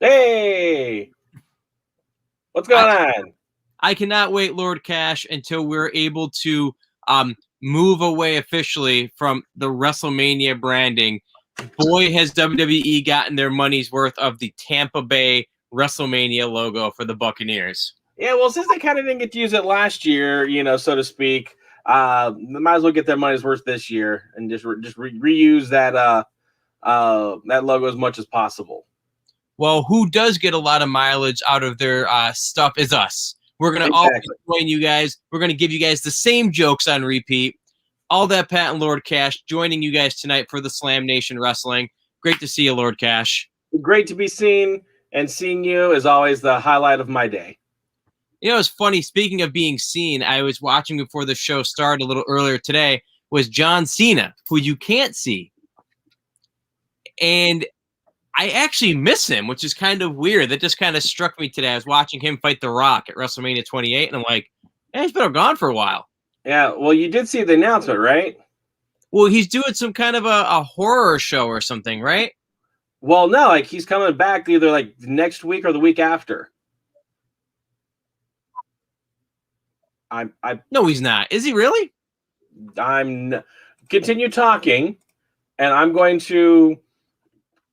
Hey, what's going on? I cannot wait, LordCash, until we're able to move away officially from the Wrestlemania branding. Boy, has WWE gotten their money's worth of the Tampa Bay Wrestlemania logo for the Buccaneers. Yeah, well, since they kind of didn't get to use it last year, so to speak, they might as well get their money's worth this year and just reuse that that logo as much as possible. Well, who does get a lot of mileage out of their stuff is us. We're going to always join you guys. We're going to give you guys the same jokes on repeat. AllThatPat and LordCash joining you guys tonight for the Slam Nation Wrestling. Great to see you, LordCash. Great to be seen, and seeing you is always the highlight of my day. You know, it's funny. Speaking of being seen, I was watching before the show started a little earlier today, was John Cena, who you can't see. And I actually miss him, which is kind of weird. That just kind of struck me today. I was watching him fight The Rock at WrestleMania 28, and I'm like, hey, he's been gone for a while. Yeah, well, you did see the announcement, right? Well, he's doing some kind of a horror show or something, right? Well, no, like he's coming back either like next week or the week after. No, he's not. Is he really? Continue talking, and I'm going to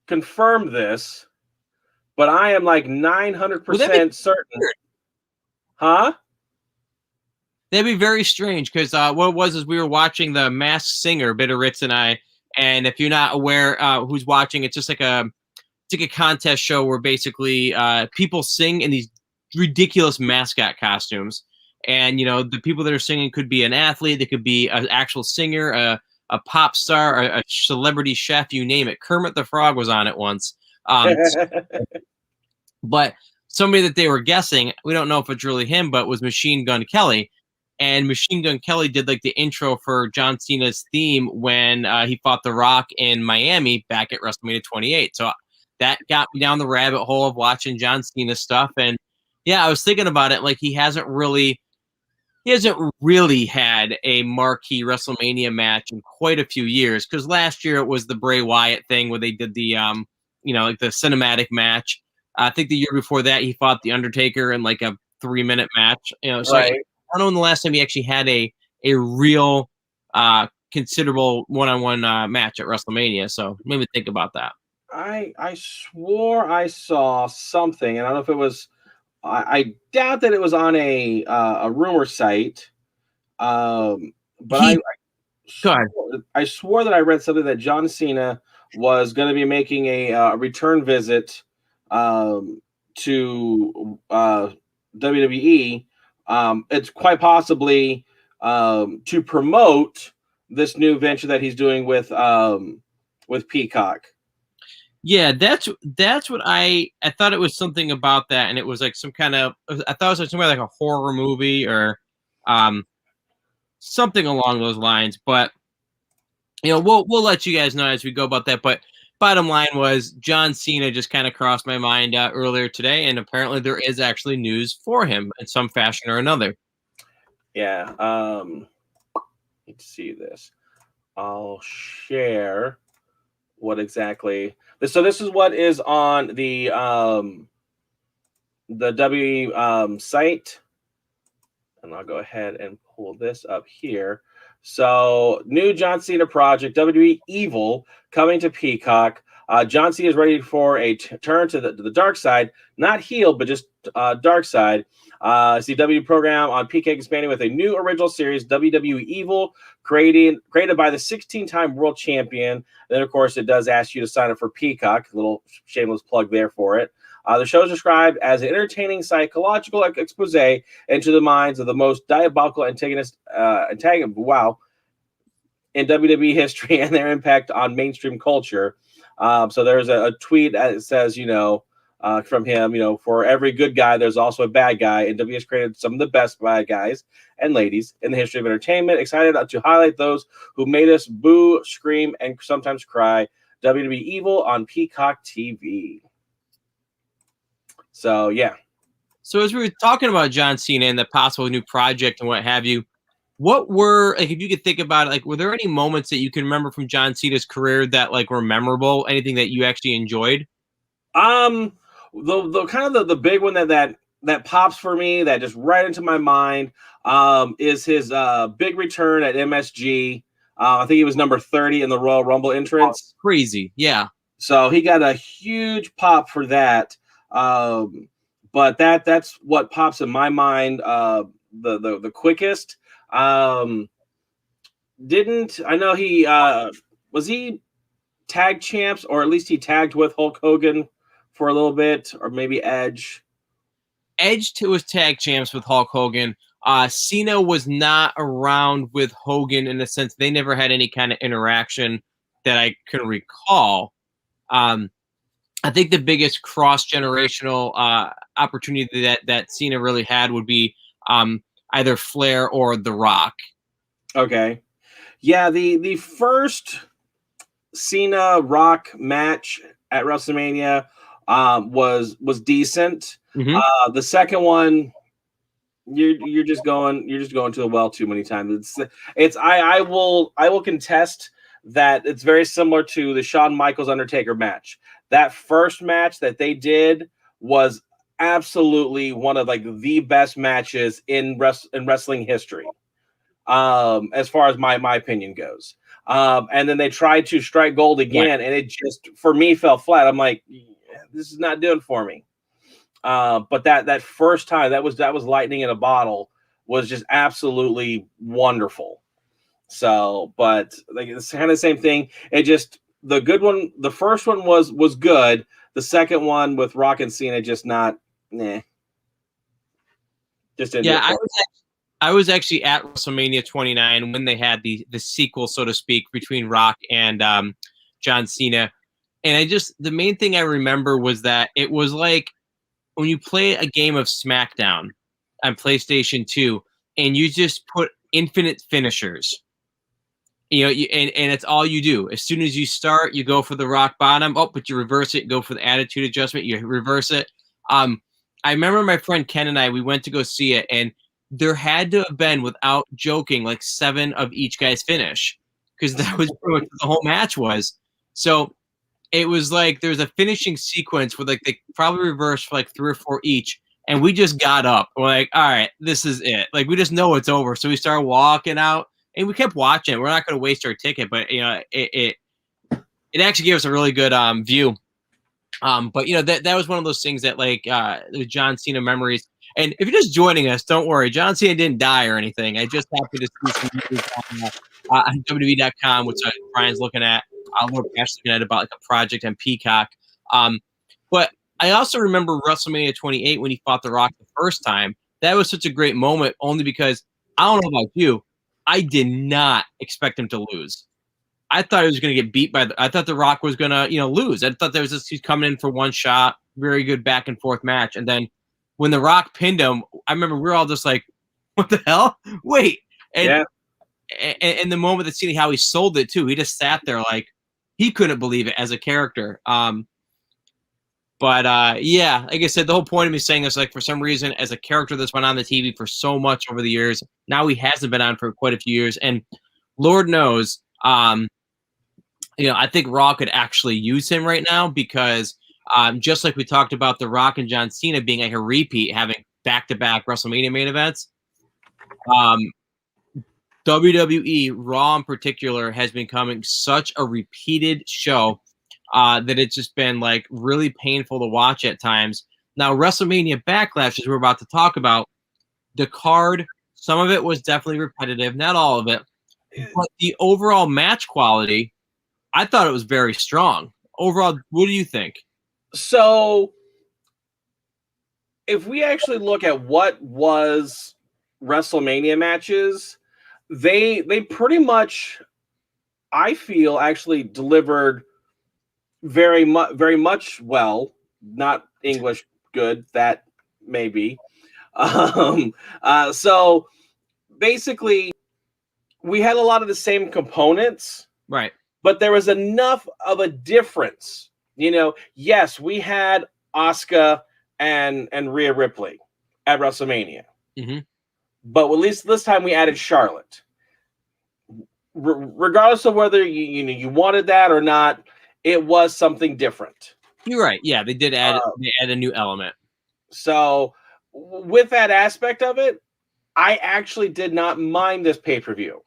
confirm this, but I am like 900% certain. Huh? That'd be very strange because what it was is we were watching the Masked Singer, Bitteritz and I, and if you're not aware who's watching, it's just like a contest show where basically people sing in these ridiculous mascot costumes, and the people that are singing could be an athlete, they could be an actual singer, a pop star, a celebrity chef, you name it. Kermit the Frog was on it once. But somebody that they were guessing, we don't know if it's really him, but was Machine Gun Kelly. And Machine Gun Kelly did like the intro for John Cena's theme when he fought The Rock in Miami back at WrestleMania 28. So that got me down the rabbit hole of watching John Cena stuff. And yeah, I was thinking about it. Like he hasn't really had a marquee WrestleMania match in quite a few years. Because last year it was the Bray Wyatt thing where they did the like the cinematic match. I think the year before that he fought The Undertaker in like a 3-minute match. So right. I don't know when the last time he actually had a real considerable one-on-one match at WrestleMania. So maybe think about that. I swore I saw something, and I don't know if it was. I doubt that it was on a rumor site. But I swore that I read something that John Cena was going to be making a return visit to WWE. It's quite possibly to promote this new venture that he's doing with Peacock. Yeah, that's what I thought it was something about that, and it was like some kind of, I thought it was like somewhere like a horror movie or something along those lines. But we'll let you guys know as we go about that. But bottom line was John Cena just kind of crossed my mind earlier today, and apparently there is actually news for him in some fashion or another. Yeah. Let's see this. I'll share what exactly. So this is what is on the WWE site, and I'll go ahead and pull this up here. So, new John Cena project, WWE Evil, coming to Peacock. John Cena is ready for a turn to the dark side, not heel, but just dark side. CW program on Peacock expanding with a new original series, WWE Evil, created by the 16-time world champion. Then, of course, it does ask you to sign up for Peacock. A little shameless plug there for it. The show is described as an entertaining psychological expose into the minds of the most diabolical antagonist in WWE history and their impact on mainstream culture. So there's a tweet that says, from him, for every good guy, there's also a bad guy. And WWE has created some of the best bad guys and ladies in the history of entertainment. Excited to highlight those who made us boo, scream, and sometimes cry. WWE Evil on Peacock TV. So yeah. So as we were talking about John Cena and the possible new project and what have you, what were, like, if you could think about it, like, were there any moments that you can remember from John Cena's career that like were memorable? Anything that you actually enjoyed? The kind of the big one that pops for me, that just right into my mind, is his big return at MSG. I think he was number 30 in the Royal Rumble entrance. Oh, crazy, yeah. So he got a huge pop for that. But that's what pops in my mind the quickest. Didn't I know he was he tag champs, or at least he tagged with Hulk Hogan for a little bit, or maybe Edge. Edge was tag champs with Hulk Hogan. Cena was not around with Hogan in the sense they never had any kind of interaction that I can recall. I think the biggest cross-generational opportunity that Cena really had would be either Flair or The Rock. Okay. Yeah, the first Cena Rock match at WrestleMania was decent. Mm-hmm. The second one, you're just going to the well too many times. I will contest that it's very similar to the Shawn Michaels Undertaker match. That first match that they did was absolutely one of like the best matches in wrestling history, as far as my opinion goes. And then they tried to strike gold again, and it just, for me, fell flat. I'm like, this is not doing for me. But that first time, that was lightning in a bottle, was just absolutely wonderful. So, but like, it's kind of the same thing. It just, the good one, the first one was good. The second one with Rock and Cena, just not, just didn't. Yeah, I was actually at WrestleMania 29 when they had the sequel, so to speak, between Rock and John Cena. And the main thing I remember was that it was like when you play a game of SmackDown on PlayStation 2 and you just put infinite finishers. And it's all you do. As soon as you start, you go for the rock bottom. Oh, but you reverse it, go for the attitude adjustment, you reverse it. I remember my friend Ken and we went to go see it, and there had to have been, without joking, like 7 of each guy's finish, because that was pretty much what the whole match was. So it was like there's a finishing sequence where like they probably reversed for like 3 or 4 each, and we just got up. We're like, all right, this is it. Like, we just know it's over. So we started walking out, and we kept watching. We're not going to waste our ticket, but it actually gave us a really good view. But that was one of those things that like the John Cena memories. And if you're just joining us, don't worry, John Cena didn't die or anything. I just happened to see some news on WWE.com, which Brian's looking at. LordCash looking at about like a project on Peacock. But I also remember WrestleMania 28 when he fought The Rock the first time. That was such a great moment, only because I don't know about you, I did not expect him to lose. I thought he was going to get beat I thought The Rock was going to, lose. I thought he's coming in for one shot, very good back and forth match. And then when The Rock pinned him, I remember we were all just like, what the hell? Wait. And the moment that seeing how he sold it too, he just sat there like he couldn't believe it as a character. But yeah, like I said, the whole point of me saying this, like, for some reason, as a character that's been on the TV for so much over the years, now he hasn't been on for quite a few years. And Lord knows, I think Raw could actually use him right now because just like we talked about The Rock and John Cena being like a repeat, having back-to-back WrestleMania main events, WWE Raw in particular has been becoming such a repeated show that it's just been like really painful to watch at times. Now, WrestleMania Backlash, as we're about to talk about, the card, some of it was definitely repetitive, not all of it, but the overall match quality, I thought it was very strong. Overall, what do you think? So, if we actually look at what was WrestleMania matches, they pretty much, I feel, actually delivered very much well. Not English good, that maybe. So basically, we had a lot of the same components, right? But there was enough of a difference. Yes, we had Asuka and Rhea Ripley at WrestleMania. Mm-hmm. But at least this time we added Charlotte. Regardless of whether you wanted that or not, it was something different. You're right. Yeah, they did add a new element. So with that aspect of it, I actually did not mind this pay-per-view.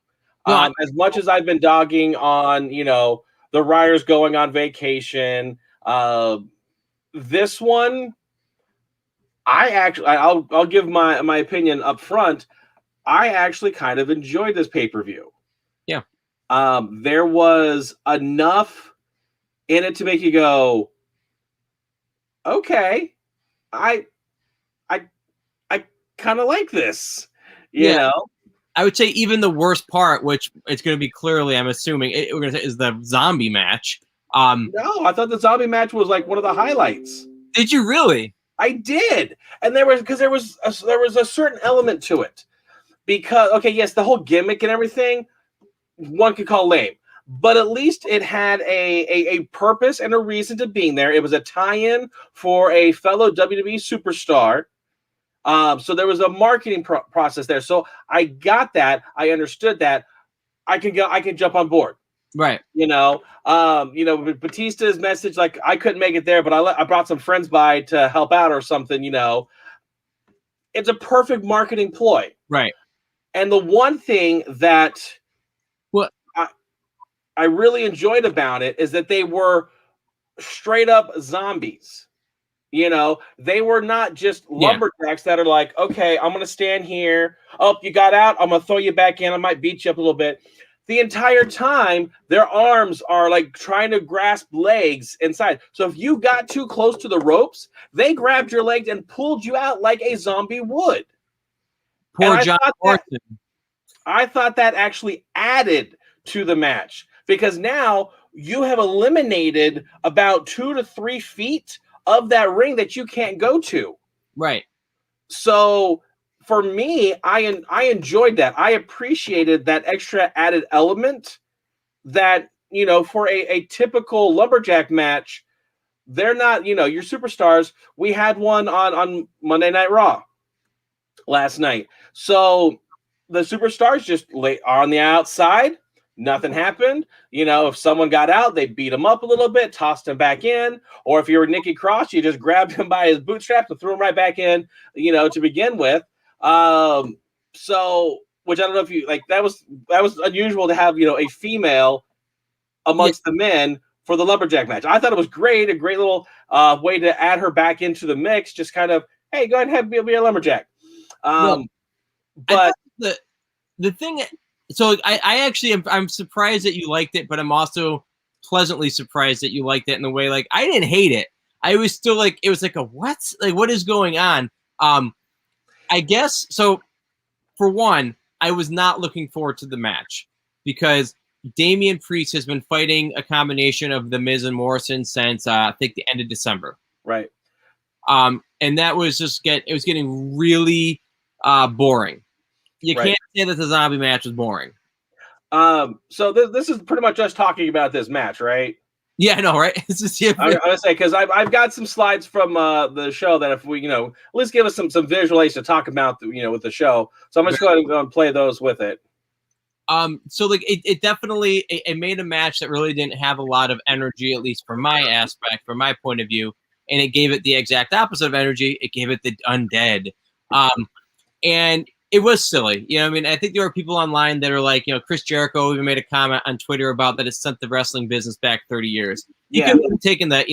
No, As much as I've been dogging on, the Ryers going on vacation, this one, I'll give my opinion up front. I actually kind of enjoyed this pay-per-view. Yeah. There was enough in it to make you go, okay, I kind of like this, you know. I would say even the worst part, which it's going to be clearly, I'm assuming, we're going to say is the zombie match. No, I thought the zombie match was like one of the highlights. Did you really? I did, and there was a certain element to it. Because yes, the whole gimmick and everything, one could call lame, but at least it had a purpose and a reason to being there. It was a tie-in for a fellow WWE superstar. So there was a marketing process there. So I got that. I understood that. I can jump on board. Right. Batista's message, like, I couldn't make it there, but I brought some friends by to help out or something. It's a perfect marketing ploy. Right. And the one thing that I really enjoyed about it is that they were straight up zombies. They were not just lumberjacks that are like, okay, I'm going to stand here. Oh, you got out. I'm going to throw you back in. I might beat you up a little bit. The entire time, their arms are like trying to grasp legs inside. So if you got too close to the ropes, they grabbed your legs and pulled you out like a zombie would. Poor John Morrison. I thought that actually added to the match because now you have eliminated about 2 to 3 feet of that ring that you can't go to. Right. So for me, I enjoyed that. I appreciated that extra added element that, for a typical lumberjack match, they're not, your superstars. We had one on Monday Night Raw last night. So the superstars just are on the outside. Nothing happened. If someone got out, they beat him up a little bit, tossed him back in. Or if you were Nikki Cross, you just grabbed him by his bootstraps and threw him right back in, to begin with. So, which I don't know if you like, that was unusual to have, a female amongst the men for the lumberjack match. I thought it was great, a great little way to add her back into the mix. Just kind of, hey, go ahead and be a lumberjack. But the thing. So I actually I'm surprised that you liked it, but I'm also pleasantly surprised that you liked it in the way, like, I didn't hate it. I was still like, it was like a what? Like, what is going on? I guess so. For one, I was not looking forward to the match because Damian Priest has been fighting a combination of The Miz and Morrison since I think the end of December. Right. And that was it was getting really boring. You can't say that the zombie match was boring. So this is pretty much us talking about this match, right? Yeah, I know, right? It's just, I'm gonna say, because I've got some slides from the show that if we, at least give us some visual aids to talk about, with the show. So I'm just going to go and play those with it. So like it definitely it made a match that really didn't have a lot of energy, at least from my aspect, from my point of view, and it gave it the exact opposite of energy. It gave it the undead, and it was silly. I think there are people online that are like, Chris Jericho even made a comment on Twitter about that it sent the wrestling business back 30 years. You could have taken that,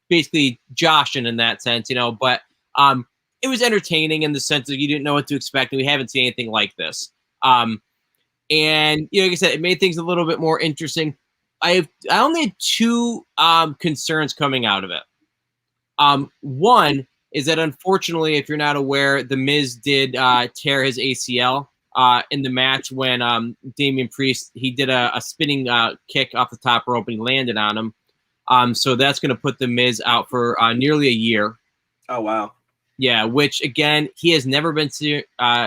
basically joshing in that sense, but it was entertaining in the sense that you didn't know what to expect, and we haven't seen anything like this. And like I said, it made things a little bit more interesting. I only had 2 concerns coming out of it. One is that, unfortunately, if you're not aware, The Miz did tear his ACL in the match when Damian Priest, he did a spinning kick off the top rope and he landed on him. So that's going to put The Miz out for nearly a year. Oh, wow. Yeah, which, again, he has never been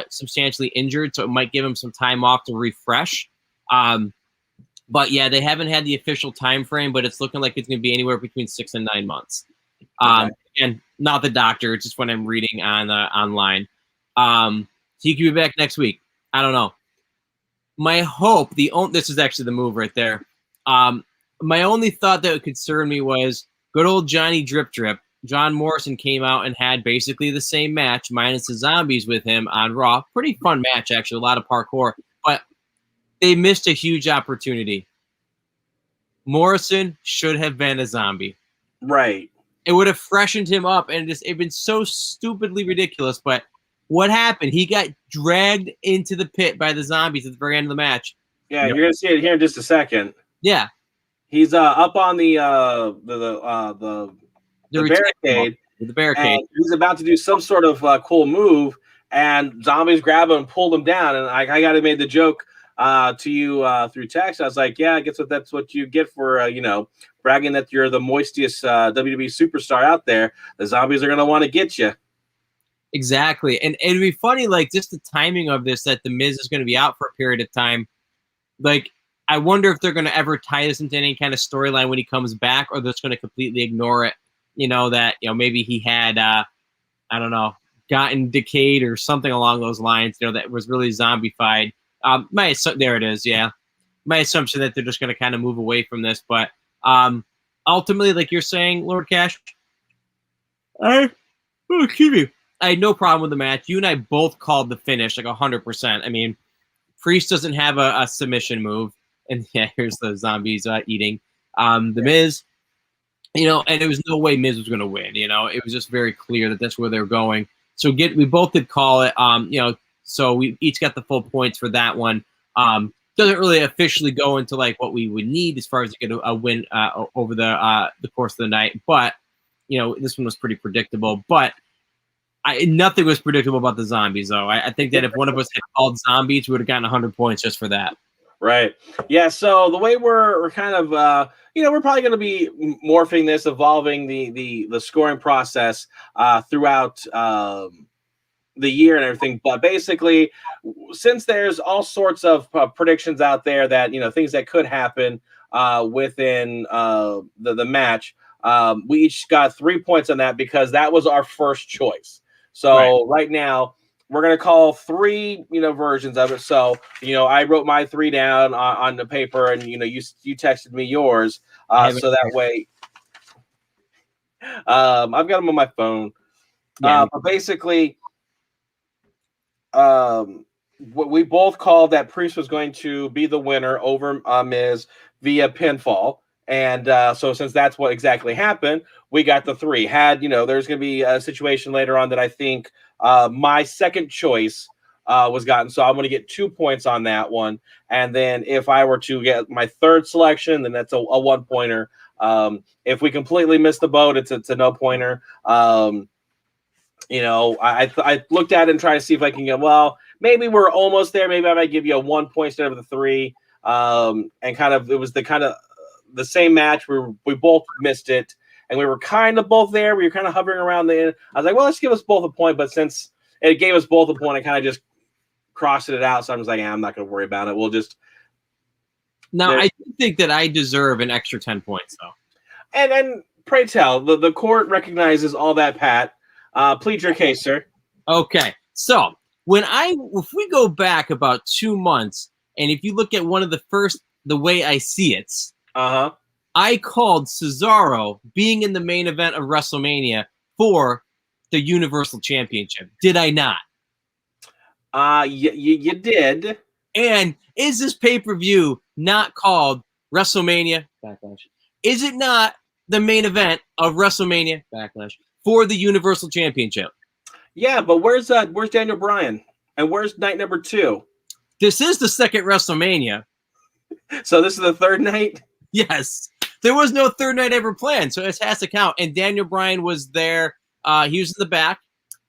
substantially injured, so it might give him some time off to refresh. But, yeah, they haven't had the official time frame, but it's looking like it's going to be anywhere between 6 and 9 months. Okay. again, not the doctor. It's just what I'm reading on online. So he could be back next week. I don't know. My hope, this is actually the move right there. My only thought that would concern me was good old Johnny Drip Drip. John Morrison came out and had basically the same match, minus the zombies with him on Raw. Pretty fun match, actually. A lot of parkour. But they missed a huge opportunity. Morrison should have been a zombie. Right. It would have freshened him up, and it'd been so stupidly ridiculous. But what happened? He got dragged into the pit by the zombies at the very end of the match. Yeah, you're gonna see it here in just a second. Yeah, he's up on the barricade. The barricade. He's about to do some sort of cool move, and zombies grab him and pull him down. And I got to made the joke to you through text. I was like, yeah, I guess that's what you get for bragging that you're the moistiest WWE superstar out there. The zombies are gonna want to get you. Exactly, and it'd be funny, like just the timing of this, that the Miz is going to be out for a period of time. Like, I wonder if they're going to ever tie this into any kind of storyline when he comes back, or they're just going to completely ignore it. That maybe he had, I don't know, gotten decayed or something along those lines. That was really zombified. There it is. Yeah, my assumption that they're just going to kind of move away from this, but ultimately, like you're saying, LordCash, excuse me. I had no problem with the match. You and I both called the finish like 100%. I mean, Priest doesn't have a submission move. And yeah, here's the zombies eating. The Miz, and there was no way Miz was going to win. It was just very clear that that's where they were going. So we both did call it, so we each got the full points for that one. Doesn't really officially go into like what we would need as far as to get a win over the course of the night. But, this one was pretty predictable. But nothing was predictable about the zombies, though. I think that if one of us had called zombies, we would have gotten 100 points just for that. Right. Yeah. So the way we're kind of, we're probably going to be morphing this, evolving the scoring process throughout the year and everything. But basically, since there's all sorts of predictions out there that, things that could happen within the match, we each got 3 points on that because that was our first choice. So right now, we're going to call 3, versions of it. So, I wrote my 3 down on the paper, and, you texted me yours. So that way, I've got them on my phone. Yeah. But basically, we both called that Priest was going to be the winner over Miz via pinfall. And so since that's what exactly happened, we got the 3. There's going to be a situation later on that I think my second choice was gotten. So I'm going to get 2 points on that one. And then if I were to get my third selection, then that's a 1-pointer. If we completely miss the boat, it's a no-pointer. I looked at it and tried to see if I can get, maybe we're almost there. Maybe I might give you a 1 point instead of the 3. And it was the same match where we both missed it, and we were kind of both there. We were kind of hovering around the end. I was like, well, let's give us both a point. But since it gave us both a point, I kind of just crossed it out. So I was like, I'm not going to worry about it. We'll just. Now, I do think that I deserve an extra 10 points, though. And pray tell, the court recognizes all that, Pat. Plead your case, sir. Okay. So if we go back about 2 months, and if you look at one of the first, the way I see it, I called Cesaro being in the main event of WrestleMania for the Universal Championship. Did I not? You did. And is this pay-per-view not called WrestleMania Backlash? Is it not the main event of WrestleMania Backlash for the Universal Championship? Yeah, but where's Daniel Bryan? And where's night number 2? This is the second WrestleMania. So this is the third night? Yes. There was no third night ever planned, so it has to count. And Daniel Bryan was there. He was in the back.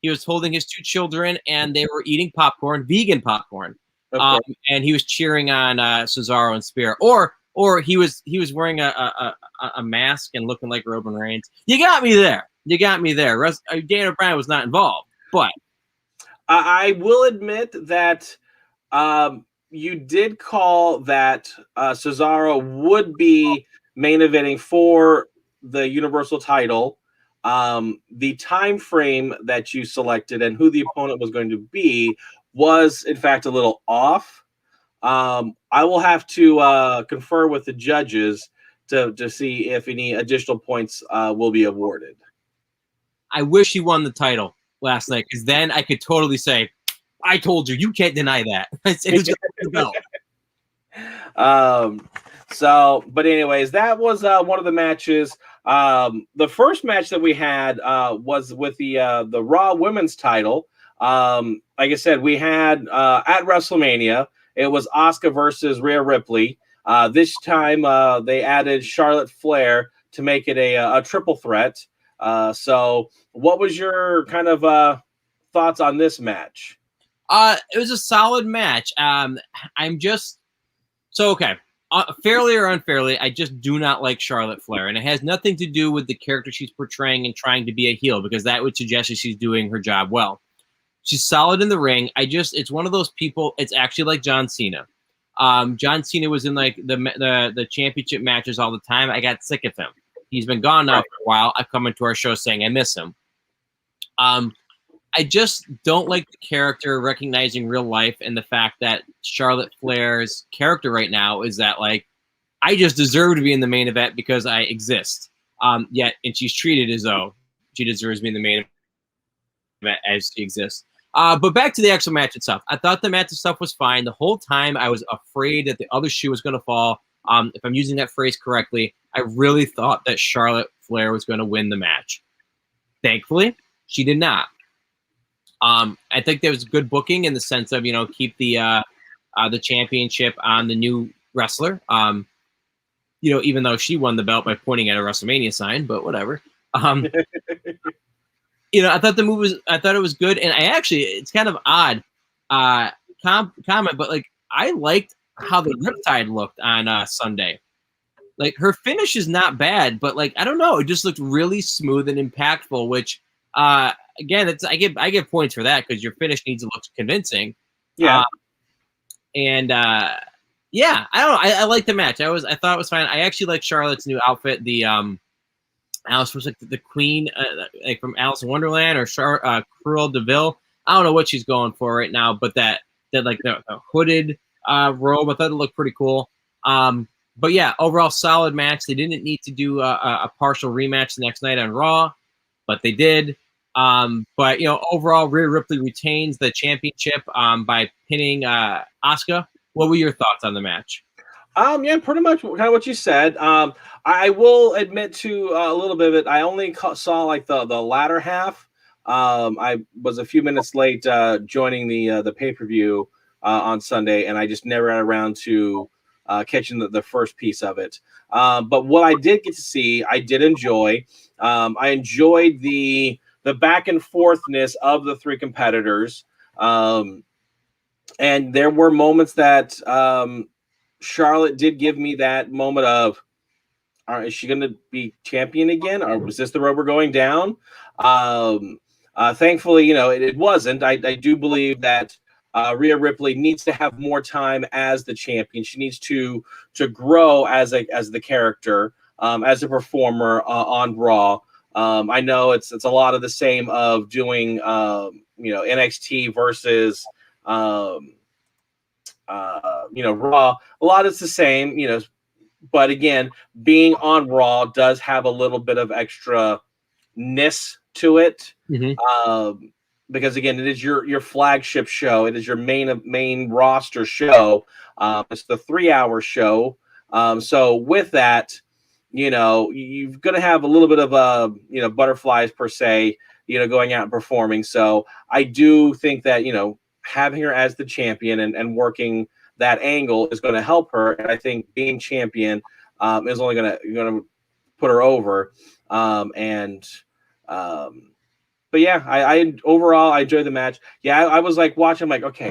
He was holding his 2 children, and they were eating popcorn, vegan popcorn. Okay. And he was cheering on Cesaro and Spear. Or he was wearing a mask and looking like Roman Reigns. You got me there. Daniel Bryan was not involved, but I will admit that you did call that Cesaro would be main eventing for the Universal title. the time frame that you selected and who the opponent was going to be was in fact a little off. I will have to confer with the judges to see if any additional points will be awarded. I wish he won the title last night, because then I could totally say, I told you, you can't deny that. But anyways, that was one of the matches. The first match that we had was with the Raw Women's title. Like I said, we had at WrestleMania, it was Asuka versus Rhea Ripley. This time they added Charlotte Flair to make it a triple threat. So what was your kind of thoughts on this match? It was a solid match. Okay. Fairly or unfairly, I just do not like Charlotte Flair, and it has nothing to do with the character she's portraying and trying to be a heel, because that would suggest that she's doing her job well. She's solid in the ring. It's one of those people. It's actually like John Cena. John Cena was in like the championship matches all the time. I got sick of him. He's been gone now for a while. I come into our show saying I miss him. I just don't like the character recognizing real life, and the fact that Charlotte Flair's character right now is that, like, I just deserve to be in the main event because I exist. And she's treated as though she deserves to be in the main event as she exists. But back to the actual match itself. I thought the match itself was fine. The whole time I was afraid that the other shoe was going to fall. If I'm using that phrase correctly, I really thought that Charlotte Flair was going to win the match. Thankfully, she did not. I think there was good booking in the sense of, keep the championship on the new wrestler. Even though she won the belt by pointing at a WrestleMania sign, but whatever. I thought it was good, and it's kind of odd comment, but like I liked how the Riptide looked on Sunday. Like, her finish is not bad, but like I don't know, it just looked really smooth and impactful, which. Again, I give points for that, because your finish needs to look convincing. Yeah. I don't know. I like the match. I thought it was fine. I actually like Charlotte's new outfit. The Alice was like the Queen, like from Alice in Wonderland, or Cruella de Vil. I don't know what she's going for right now, but that like the hooded robe, I thought it looked pretty cool. But yeah, overall solid match. They didn't need to do a partial rematch the next night on Raw, but they did. But overall, Rhea Ripley retains the championship by pinning Asuka. What were your thoughts on the match? Pretty much kind of what you said. I will admit to a little bit of it. I only saw like the latter half. I was a few minutes late joining the pay-per-view on Sunday, and I just never got around to catching the first piece of it. But what I did get to see, I did enjoy. I enjoyed the back and forthness of the three competitors. And there were moments that Charlotte did give me that moment of, is she going to be champion again? Or was this the road we're going down? Thankfully, it wasn't. I do believe that Rhea Ripley needs to have more time as the champion. She needs to grow as the character, as a performer on Raw. I know it's a lot of the same of doing NXT versus Raw. A lot is the same, but again, being on Raw does have a little bit of extra-ness to it. Mm-hmm. Because again, it is your flagship show. It is your main roster show. It's the 3-hour show. So with that, you're going to have a little bit of butterflies per se, going out and performing. So I do think that, having her as the champion and working that angle is going to help her. And I think being champion is only going to put her over. But yeah, I overall I enjoyed the match. Yeah, I was like watching, I'm like, okay,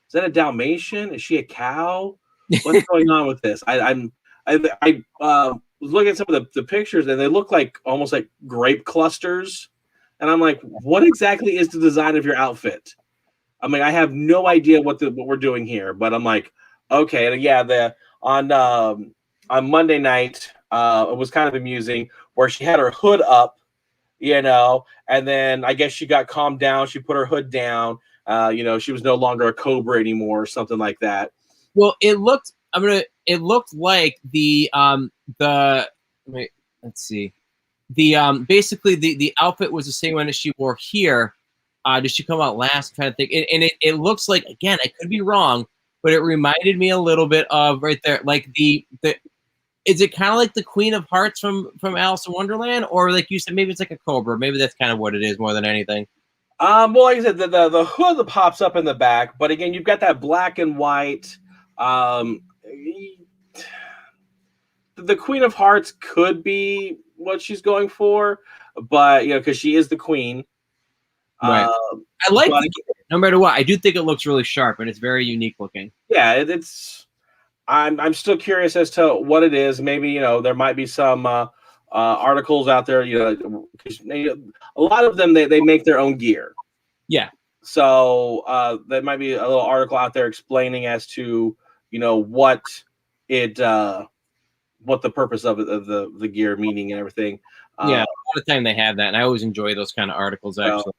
is that a Dalmatian? Is she a cow? What's going on with this? I was looking at some of the pictures, and they look like almost like grape clusters. And I'm like, what exactly is the design of your outfit? I'm like, I have no idea what we're doing here, but I'm like, okay. And yeah, on Monday night, it was kind of amusing where she had her hood up, and then I guess she got calmed down. She put her hood down. She was no longer a Cobra anymore or something like that. Well, it looked like let's see. Basically the outfit was the same one that she wore here. Did she come out last? Kind of thing. And it looks like, again, I could be wrong, but it reminded me a little bit of right there, like the is it kind of like the Queen of Hearts from Alice in Wonderland, or like you said, maybe it's like a Cobra. Maybe that's kind of what it is more than anything. Well, like I said, the hood that pops up in the back, but again, you've got that black and white. The Queen of Hearts could be what she's going for, but because she is the queen. Right. I like it, no matter what. I do think it looks really sharp and it's very unique looking. Yeah, it's. I'm still curious as to what it is. Maybe there might be some articles out there. A lot of them they make their own gear. Yeah. So there might be a little article out there explaining as to what the purpose of the gear meaning and everything. Yeah, a lot of time they have that, and I always enjoy those kind of articles actually.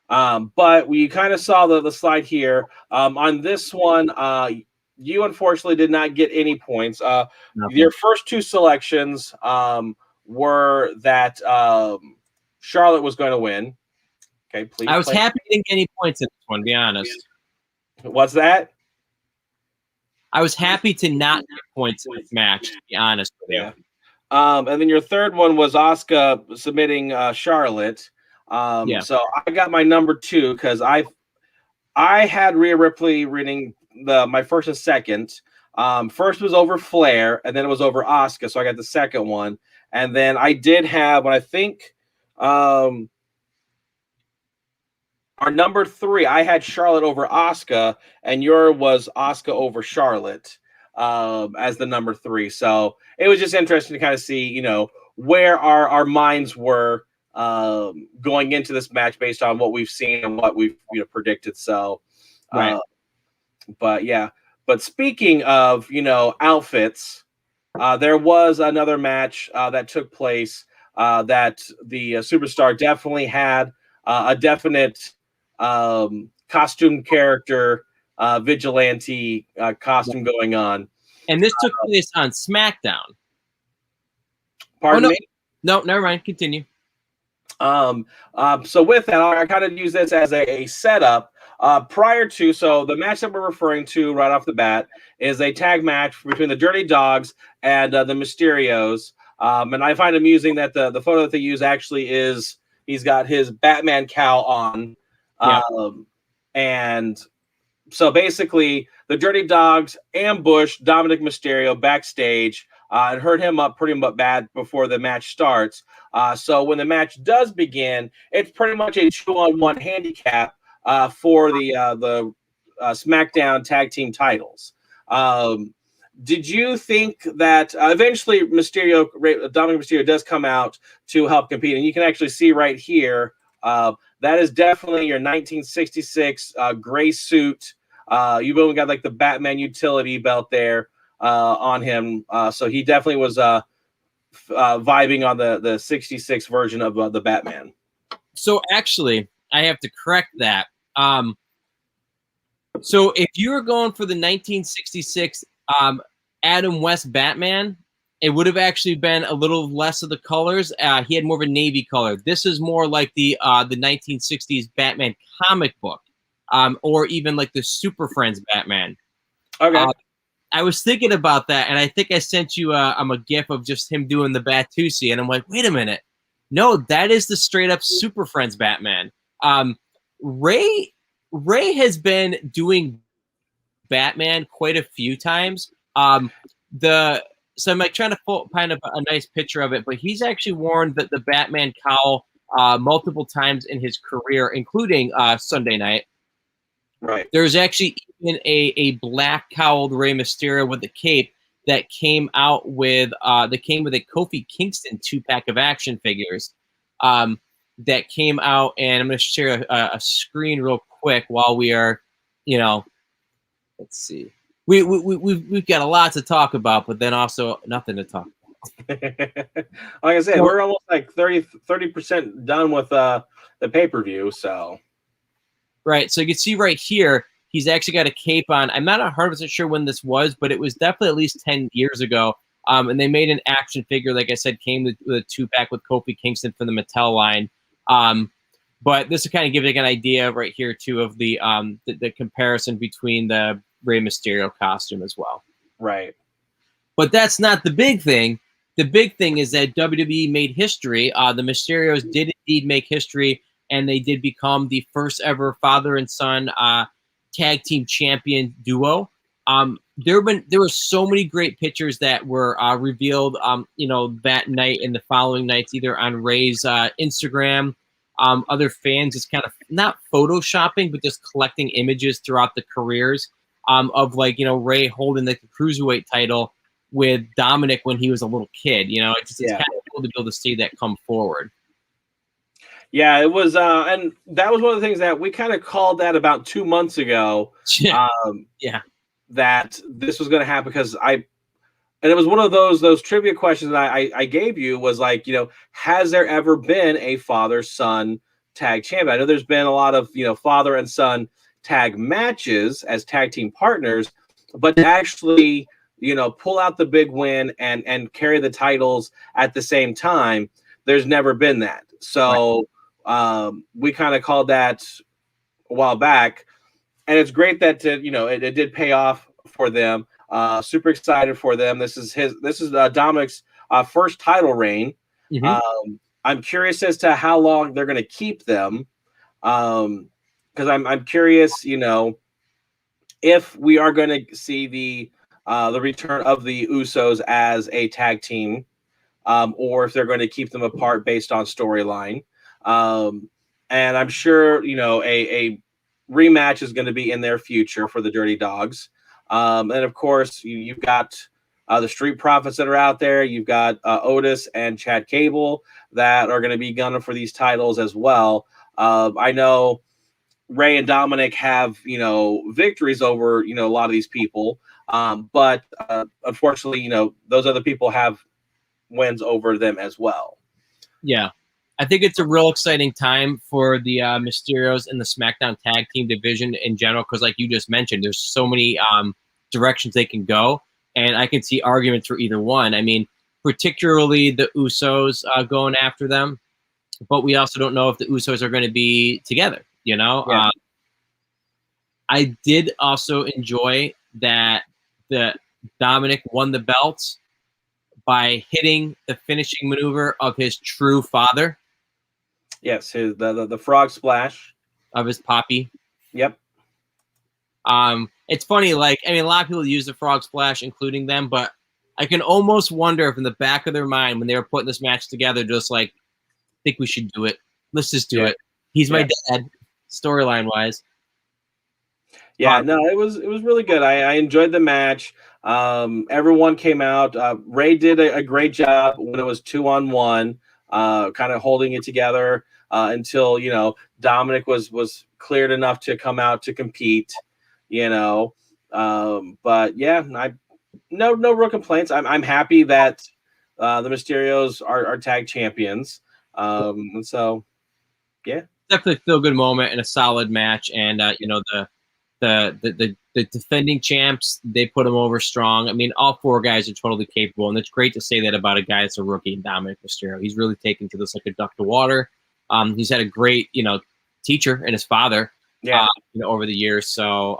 But we kind of saw the slide here. On this one, you unfortunately did not get any points. Your first two selections were that Charlotte was going to win. Okay, please. I was happy I didn't get any points in this one, to be honest. What's that? I was happy to not get points in this match, to be honest with you. And then your third one was Asuka submitting Charlotte. So I got my number 2 because I had Rhea Ripley winning my first and second. First was over Flair, and then it was over Asuka, so I got the second one. And then I did have what I think our number 3. I had Charlotte over Asuka, and your was Asuka over Charlotte as the number 3. So it was just interesting to kind of see, where our minds were going into this match based on what we've seen and what we've predicted. So, right. But speaking of outfits, there was another match that took place that the superstar definitely had a definite costume character vigilante costume going on, and this took place on SmackDown. Pardon me? No, never mind. Continue. So with that, I kind of use this as a setup prior to. So the match that we're referring to right off the bat is a tag match between the Dirty Dogs and the Mysterios. And I find amusing that the photo that they use actually is he's got his Batman cowl on. Yeah. And so basically the Dirty Dogs ambushed Dominic Mysterio backstage and hurt him up pretty much bad before the match starts. So when the match does begin, it's pretty much a 2-on-1 handicap for the SmackDown tag team titles. Did you think that eventually Dominic Mysterio does come out to help compete? And you can actually see right here, that is definitely your 1966 gray suit. You've even got like the Batman utility belt there on him. So he definitely was vibing on the 66 version of the Batman. So actually, I have to correct that. So if you were going for the 1966 Adam West Batman, it would have actually been a little less of the colors. He had more of a navy color. This is more like the 1960s Batman comic book, or even like the Super Friends Batman. Okay. I was thinking about that, and I think I sent you a GIF of just him doing the Batusi, and I'm like, wait a minute. No, that is the straight-up Super Friends Batman. Ray has been doing Batman quite a few times. So I'm like trying to find a nice picture of it, but he's actually worn the Batman cowl multiple times in his career, including Sunday Night. Right. There's actually even a black cowled Rey Mysterio with a cape that came out with a Kofi Kingston 2-pack of action figures that came out, and I'm going to share a screen real quick while we are, let's see. We've got a lot to talk about, but then also nothing to talk about. Like I said, we're almost like 30% done with the pay-per-view. So right. So you can see right here, he's actually got a cape on. I'm not 100% sure when this was, but it was definitely at least 10 years ago. And they made an action figure, like I said, came with a 2-pack with Kofi Kingston from the Mattel line. But this will kind of give you an idea right here, too, of the comparison between the Rey Mysterio costume as well. right. But that's not the big thing. The big thing is that WWE made history. The Mysterios did indeed make history, and they did become the first ever father and son tag team champion duo. There were so many great pictures that were revealed, that night and the following nights, either on Ray's Instagram. Other fans just kind of not photoshopping, but just collecting images throughout the careers of Ray holding the cruiserweight title with Dominic when he was a little kid. It's kind of cool to be able to see that come forward. Yeah, it was, and that was one of the things that we kind of called that about 2 months ago. That this was going to happen because and it was one of those trivia questions that I gave you was like, has there ever been a father-son tag champion? I know there's been a lot of, father and son tag matches as tag team partners, but to actually, pull out the big win and carry the titles at the same time, there's never been that. So we kind of called that a while back, and it's great that it did pay off for them. Super excited for them. This is Dominic's first title reign. Mm-hmm. I'm curious as to how long they're going to keep them, because I'm curious, if we are going to see the return of the Usos as a tag team, or if they're going to keep them apart based on storyline. And I'm sure, a rematch is going to be in their future for the Dirty Dogs. And of course, you've got the Street Profits that are out there. You've got Otis and Chad Cable that are going to be gunning for these titles as well. I know Ray and Dominic have, victories over, a lot of these people. But unfortunately, those other people have wins over them as well. Yeah. I think it's a real exciting time for the Mysterios and the SmackDown Tag Team division in general, because like you just mentioned, there's so many directions they can go, and I can see arguments for either one. I mean, particularly the Usos going after them, but we also don't know if the Usos are going to be together, Yeah. I did also enjoy that the Dominic won the belts by hitting the finishing maneuver of his true father. Yes, the frog splash of his poppy. Yep. It's funny, a lot of people use the frog splash, including them, but I can almost wonder if in the back of their mind when they were putting this match together, just like, think we should do it. Let's just do it. He's my dad, storyline wise. Yeah, no, it was really good. I enjoyed the match. Everyone came out. Ray did a great job when it was 2-on-1. Kind of holding it together until Dominic was cleared enough to come out to compete, but yeah, no real complaints. I'm happy that the Mysterios are tag champions, and so yeah, definitely feel good moment and a solid match, and the defending champs, they put them over strong. I mean, all four guys are totally capable, and it's great to say that about a guy that's a rookie, Dominic Mysterio. He's really taken to this like a duck to water. He's had a great, teacher in his father, over the years. So,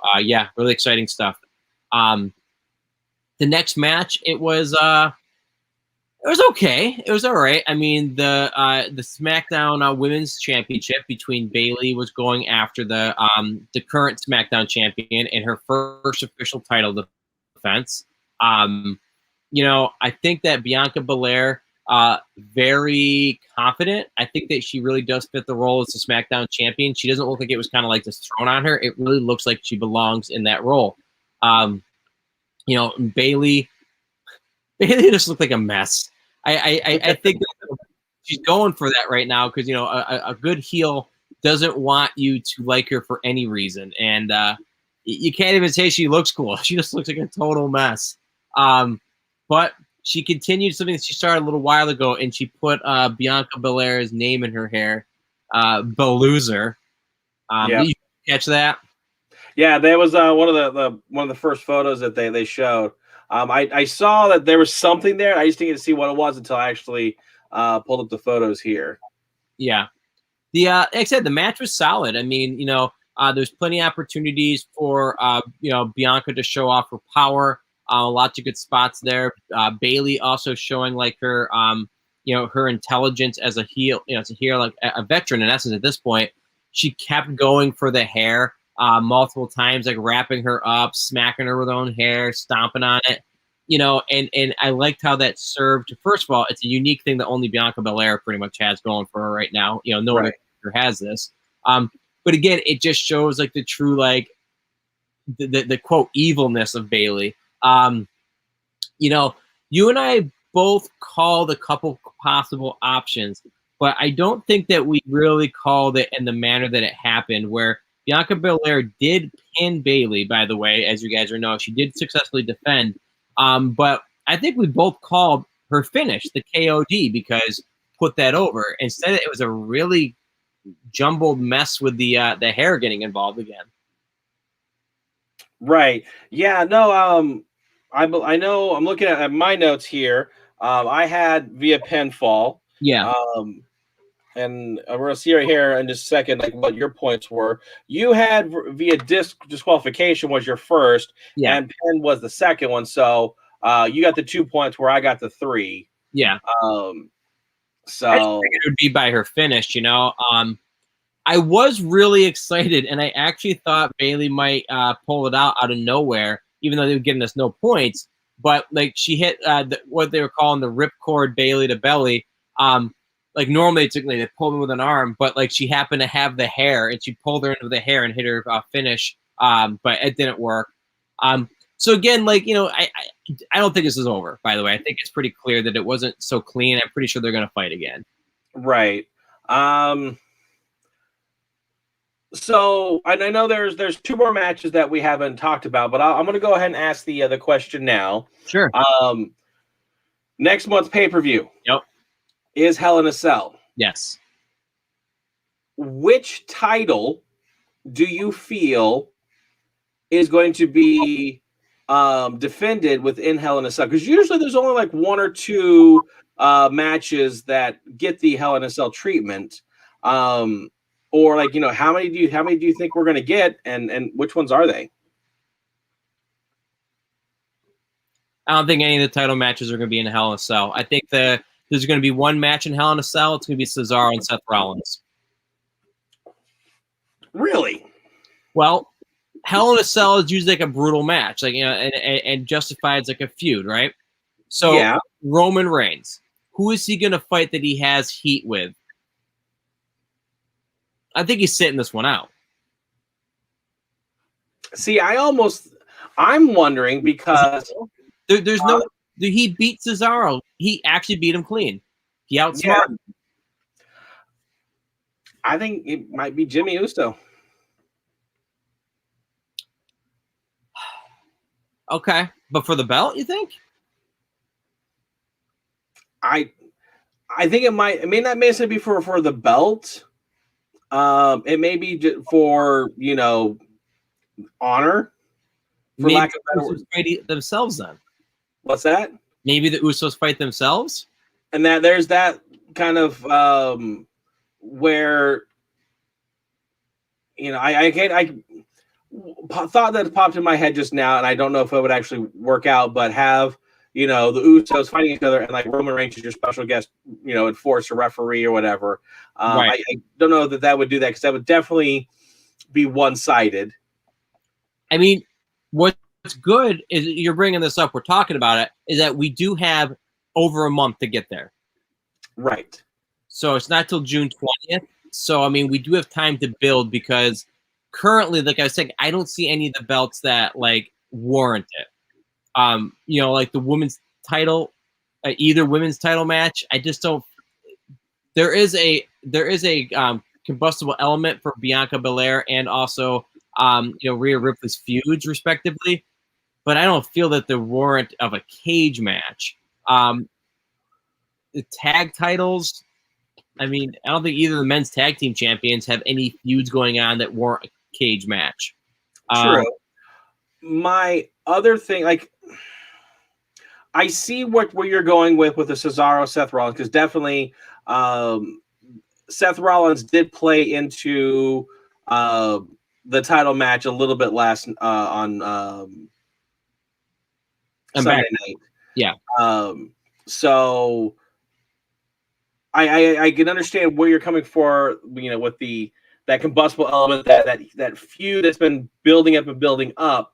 really exciting stuff. The next match, it was okay. It was all right. I mean, the SmackDown Women's Championship between Bayley was going after the current SmackDown champion in her first official title defense. I think that Bianca Belair, very confident. I think that she really does fit the role as the SmackDown champion. She doesn't look like it was kind of like just thrown on her. It really looks like she belongs in that role. Bayley just looked like a mess. I think that she's going for that right now because, a good heel doesn't want you to like her for any reason. And you can't even say she looks cool. She just looks like a total mess. But she continued something that she started a little while ago, and she put Bianca Belair's name in her hair, Beloser. Did you catch that? Yeah, there was one of the first photos that they showed. I saw that there was something there. I just didn't get to see what it was until I actually pulled up the photos here. Yeah. Like I said, the match was solid. I mean, there's plenty of opportunities for Bianca to show off her power. Lots of good spots there. Bayley also showing like her her intelligence as a heel, like a veteran in essence at this point. She kept going for the hair multiple times, like wrapping her up, smacking her with her own hair, stomping on it. And I liked how that served. First of all, it's a unique thing that only Bianca Belair pretty much has going for her right now. No other character has this. But again, it just shows like the true, like the quote evilness of Bayley. You and I both called a couple possible options, but I don't think that we really called it in the manner that it happened, where Bianca Belair did pin Bayley, by the way, as you guys know. She did successfully defend. But I think we both called her finish, the KOD, because put that over. Instead, it was a really jumbled mess with the hair getting involved again. Right. Yeah. No. I know. I'm looking at my notes here. I had via pinfall. Yeah. And we're gonna see right here in just a second, like what your points were. You had via disqualification was your first, and pin was the second one. So you got the 2 points where I got the 3. Yeah. So I figured it would be by her finish. I was really excited, and I actually thought Bayley might pull it out of nowhere, even though they were giving us no points. But like she hit what they were calling the ripcord Bayley to belly. Like normally it's like they pulled me with an arm, but like she happened to have the hair, and she pulled her into the hair and hit her finish. But it didn't work. So again, like I don't think this is over. By the way, I think it's pretty clear that it wasn't so clean. I'm pretty sure they're going to fight again. Right. So I know there's 2 more matches that we haven't talked about, but I'm going to go ahead and ask the question now. Sure. Next month's pay-per-view. Yep. Is Hell in a Cell. Yes. Which title do you feel is going to be defended within Hell in a Cell? Because usually there's only like 1 or 2 matches that get the Hell in a Cell treatment. Or like, how many do you think we're going to get, and which ones are they? I don't think any of the title matches are going to be in Hell in a Cell. I think there's going to be 1 match in Hell in a Cell. It's going to be Cesaro and Seth Rollins. Really? Well, Hell in a Cell is usually like a brutal match, like and justified like a feud, right? So yeah. Roman Reigns, who is he going to fight that he has heat with? I think he's sitting this one out. See, I'm wondering because there's no. He beat Cesaro. He actually beat him clean. He outsmarted him. I think it might be Jimmy Uso. Okay, but for the belt, you think? I think it might. It may not necessarily be for the belt. It may be for honor. For maybe lack of better words, fight themselves then. What's that? Maybe the Usos fight themselves, and that there's that kind of where I thought that popped in my head just now, and I don't know if it would actually work out, but have the Usos fighting each other, and like Roman Reigns is your special guest, enforcer, referee, or whatever. Right. I don't know that would do that, because that would definitely be one-sided. I mean, what's good is you're bringing this up. We're talking about it. Is that we do have over a month to get there. Right. So it's not till June 20th. So I mean, we do have time to build, because currently, like I was saying, I don't see any of the belts that like warrant it. Like the women's title, either women's title match. I just don't. There is a combustible element for Bianca Belair and also Rhea Ripley's feuds, respectively. But I don't feel that the warrant of a cage match. The tag titles, I mean, I don't think either of the men's tag team champions have any feuds going on that warrant a cage match. True. My other thing, like, I see where you're going with the Cesaro Seth Rollins, because definitely Seth Rollins did play into the title match a little bit last on Sunday night. Yeah. So I can understand where you're coming for, with that combustible element, that feud that's been building up and building up.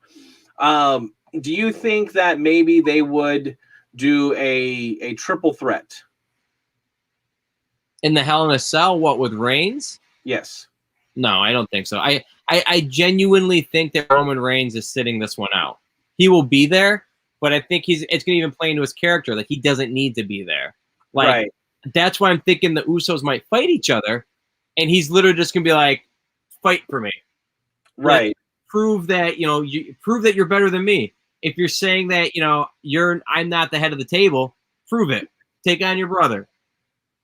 Do you think that maybe they would do a triple threat in the Hell in a Cell? What, with Reigns? Yes. No, I don't think so. I genuinely think that Roman Reigns is sitting this one out. He will be there, but I think it's going to even play into his character. Like, he doesn't need to be there. Like, right. That's why I'm thinking the Usos might fight each other, and he's literally just going to be like, fight for me. Right. Like, prove that, prove that you're better than me. If you're saying that, I'm not the head of the table, prove it. Take on your brother.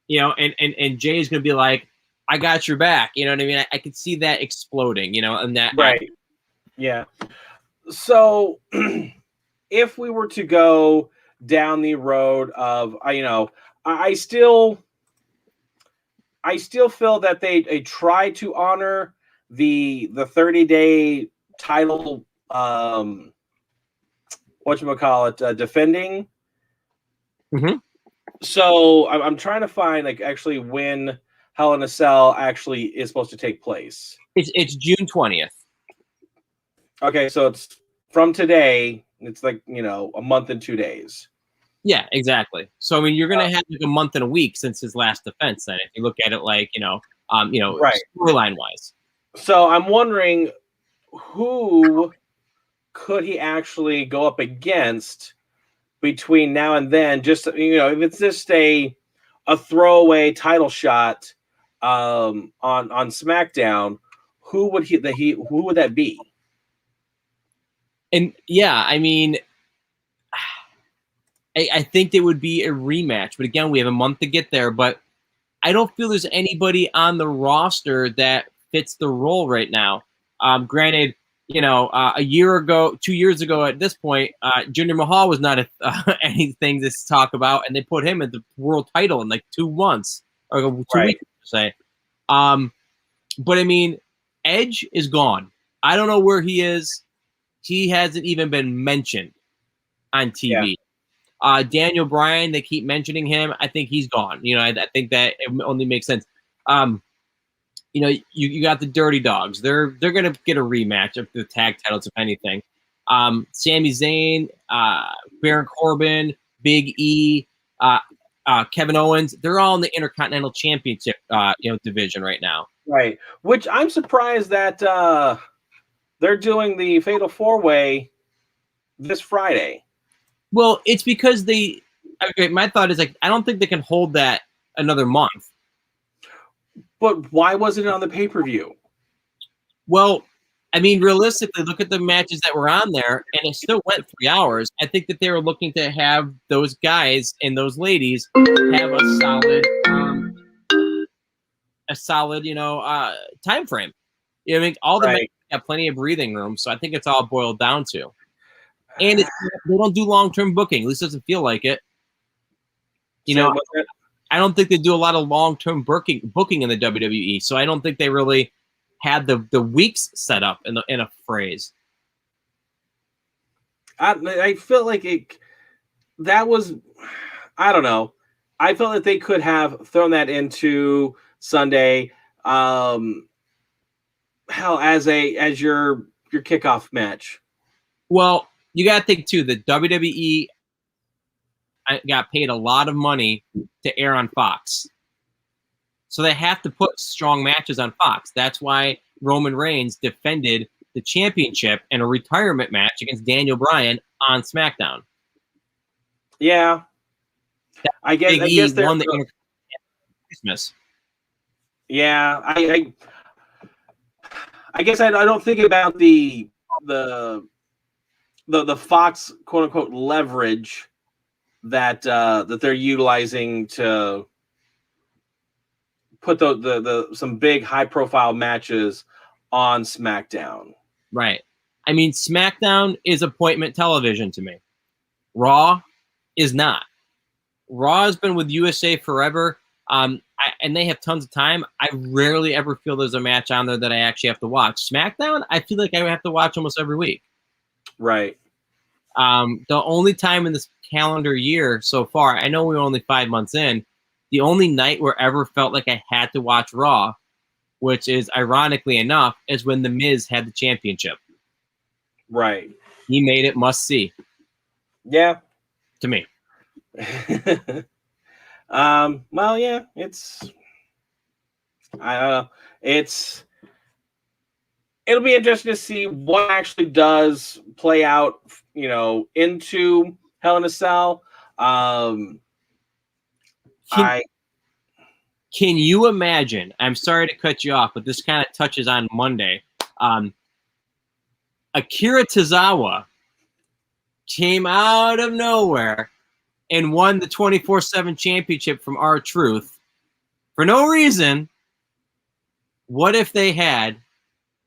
And Jay is going to be like, I got your back. You know what I mean? I could see that exploding, and that. Right. Yeah. So if we were to go down the road of, I still feel that they try to honor the 30-day title, whatchamacallit, defending. Mm-hmm. So I'm trying to find, like, actually when Hell in a Cell actually is supposed to take place. It's June 20th. Okay, so it's from today. It's like, a month and 2 days. Yeah, exactly. So I mean, you're gonna have like a month and a week since his last defense. Then, if you look at it like right, storyline wise. So I'm wondering, who could he actually go up against between now and then? Just if it's just a throwaway title shot on SmackDown, who would that be? And yeah, I mean, I think it would be a rematch, but again, we have a month to get there. But I don't feel there's anybody on the roster that fits the role right now. Granted, a year ago, 2 years ago at this point, Jinder Mahal was not anything to talk about, and they put him at the world title in like 2 months or 2 weeks, say. But I mean, Edge is gone. I don't know where he is. He hasn't even been mentioned on TV. Yeah. Daniel Bryan, they keep mentioning him. I think he's gone. I think that it only makes sense. You got the Dirty Dogs. They're gonna get a rematch of the tag titles, if anything. Sami Zayn, Baron Corbin, Big E, Kevin Owens. They're all in the Intercontinental Championship, division right now. Right. Which I'm surprised that they're doing the Fatal 4-Way this Friday. Well, it's because my thought is, like, I don't think they can hold that another month. But why wasn't it on the pay-per-view? Well, I mean, realistically, look at the matches that were on there, and it still went 3 hours. I think that they were looking to have those guys and those ladies have a solid, time frame. I mean, all the matches have plenty of breathing room, so I think it's all boiled down to. And they don't do long-term booking. At least it doesn't feel like it. I don't think they do a lot of long-term booking in the WWE, so I don't think they really had the weeks set up in a phrase. I feel like that was, I don't know. I felt that they could have thrown that into Sunday, hell, as your kickoff match. Well, you got to think too that WWE got paid a lot of money to air on Fox. So they have to put strong matches on Fox. That's why Roman Reigns defended the championship in a retirement match against Daniel Bryan on SmackDown. Yeah. I guess they won the Christmas. Yeah, I guess I don't think about the Fox quote unquote leverage that they're utilizing to put the some big high profile matches on SmackDown. Right. I mean, SmackDown is appointment television to me. Raw is not. Raw has been with USA forever, and they have tons of time. I rarely ever feel there's a match on there that I actually have to watch. SmackDown, I feel like I have to watch almost every week. Right. The only time in this calendar year so far, I know we're only 5 months in, the only night where I ever felt like I had to watch Raw, which is ironically enough, is when The Miz had the championship. Right. He made it must see. Yeah. To me. Well, yeah, it'll be interesting to see what actually does play out, into Hell in a Cell. Can you imagine? I'm sorry to cut you off, but this kind of touches on Monday. Akira Tozawa came out of nowhere and won the 24/7 championship from R-Truth for no reason. What if they had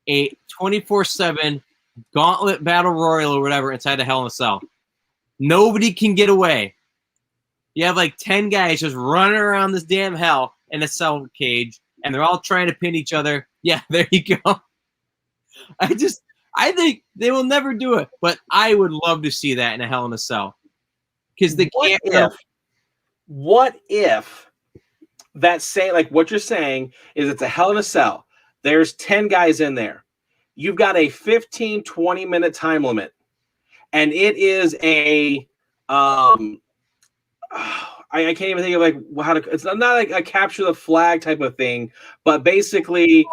a 24/7 gauntlet battle royal or whatever inside the Hell in a Cell? Nobody can get away. You have like 10 guys just running around this damn hell in a cell cage, and they're all trying to pin each other. Yeah, there you go. I think they will never do it, but I would love to see that in a Hell in a Cell. Because they can't. What if that say, like what you're saying is it's a Hell in a Cell. There's 10 guys in there. You've got a 15, 20-minute time limit. And it is a I can't even think of like how to. It's not like a capture the flag type of thing, but basically,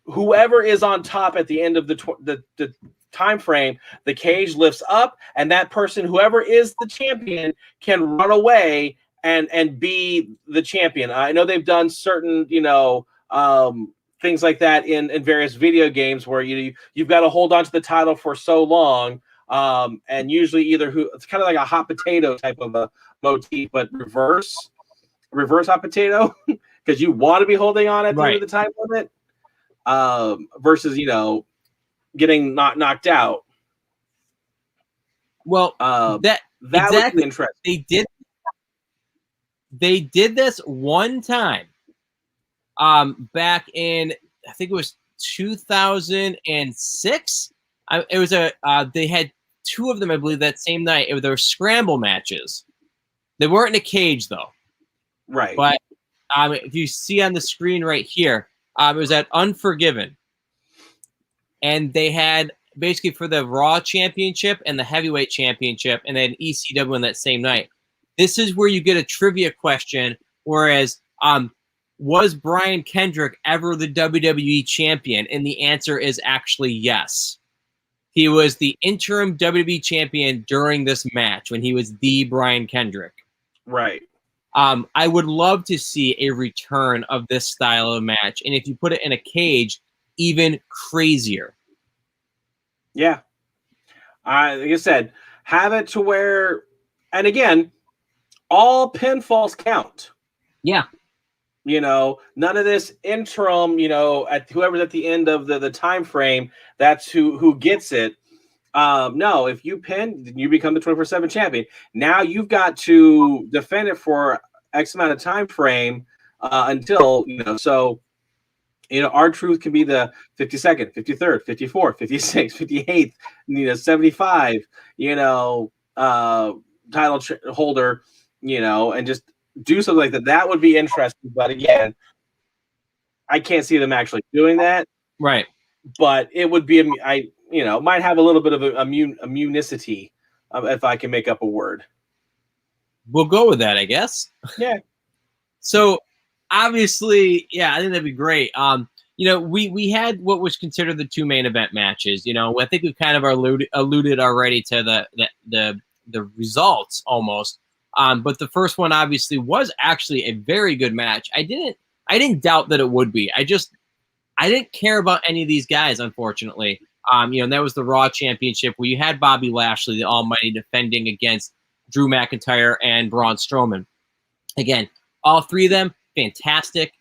whoever is on top at the end of the time frame, the cage lifts up, and that person, whoever is the champion, can run away and be the champion. I know they've done certain things like that in various video games where you've got to hold on to the title for so long. And usually it's kind of like a hot potato type of a motif, but reverse hot potato because you want to be holding on at the end of the time limit, versus getting knocked out. Well, that exactly. Would be interesting. They did this one time, back in I think it was 2006. It was they had two of them, I believe, that same night. They were scramble matches. They weren't in a cage, though. Right. But if you see on the screen right here, it was at Unforgiven. And they had basically for the Raw Championship and the Heavyweight Championship, and then ECW on that same night. This is where you get a trivia question, whereas was Brian Kendrick ever the WWE Champion? And the answer is actually yes. He was the interim WWE champion during this match when he was the Brian Kendrick. Right. I would love to see a return of this style of match. And if you put it in a cage, even crazier. Yeah. Like I said, have it to where, and again, all pinfalls count. Yeah. None of this interim, at whoever's at the end of the time frame, that's who gets it. No, if you pin, you become the 24/7 champion. Now you've got to defend it for X amount of time frame until, so, R-Truth can be the 52nd, 53rd, 54th, 56th, 58th, 75, title holder, and just do something like that. That would be interesting. But again, I can't see them actually doing that. Right. But it would be, might have a little bit of immunicity, if I can make up a word. We'll go with that, I guess. Yeah. So obviously, yeah, I think that'd be great. We had what was considered the two main event matches. I think we've kind of alluded already to the results almost. But the first one obviously was actually a very good match. I didn't doubt that it would be. I didn't care about any of these guys, unfortunately. And that was the Raw Championship where you had Bobby Lashley, the Almighty, defending against Drew McIntyre and Braun Strowman. Again, all three of them, fantastic,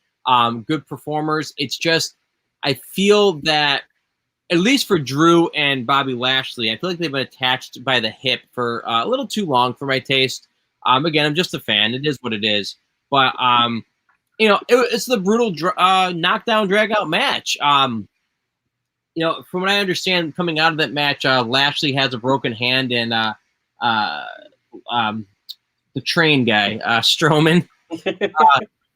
good performers. It's just, I feel that, at least for Drew and Bobby Lashley, I feel like they've been attached by the hip for a little too long for my taste. Again, I'm just a fan. It is what it is. But, it's the brutal knockdown, drag-out match. From what I understand, coming out of that match, Lashley has a broken hand, and the train guy, Strowman.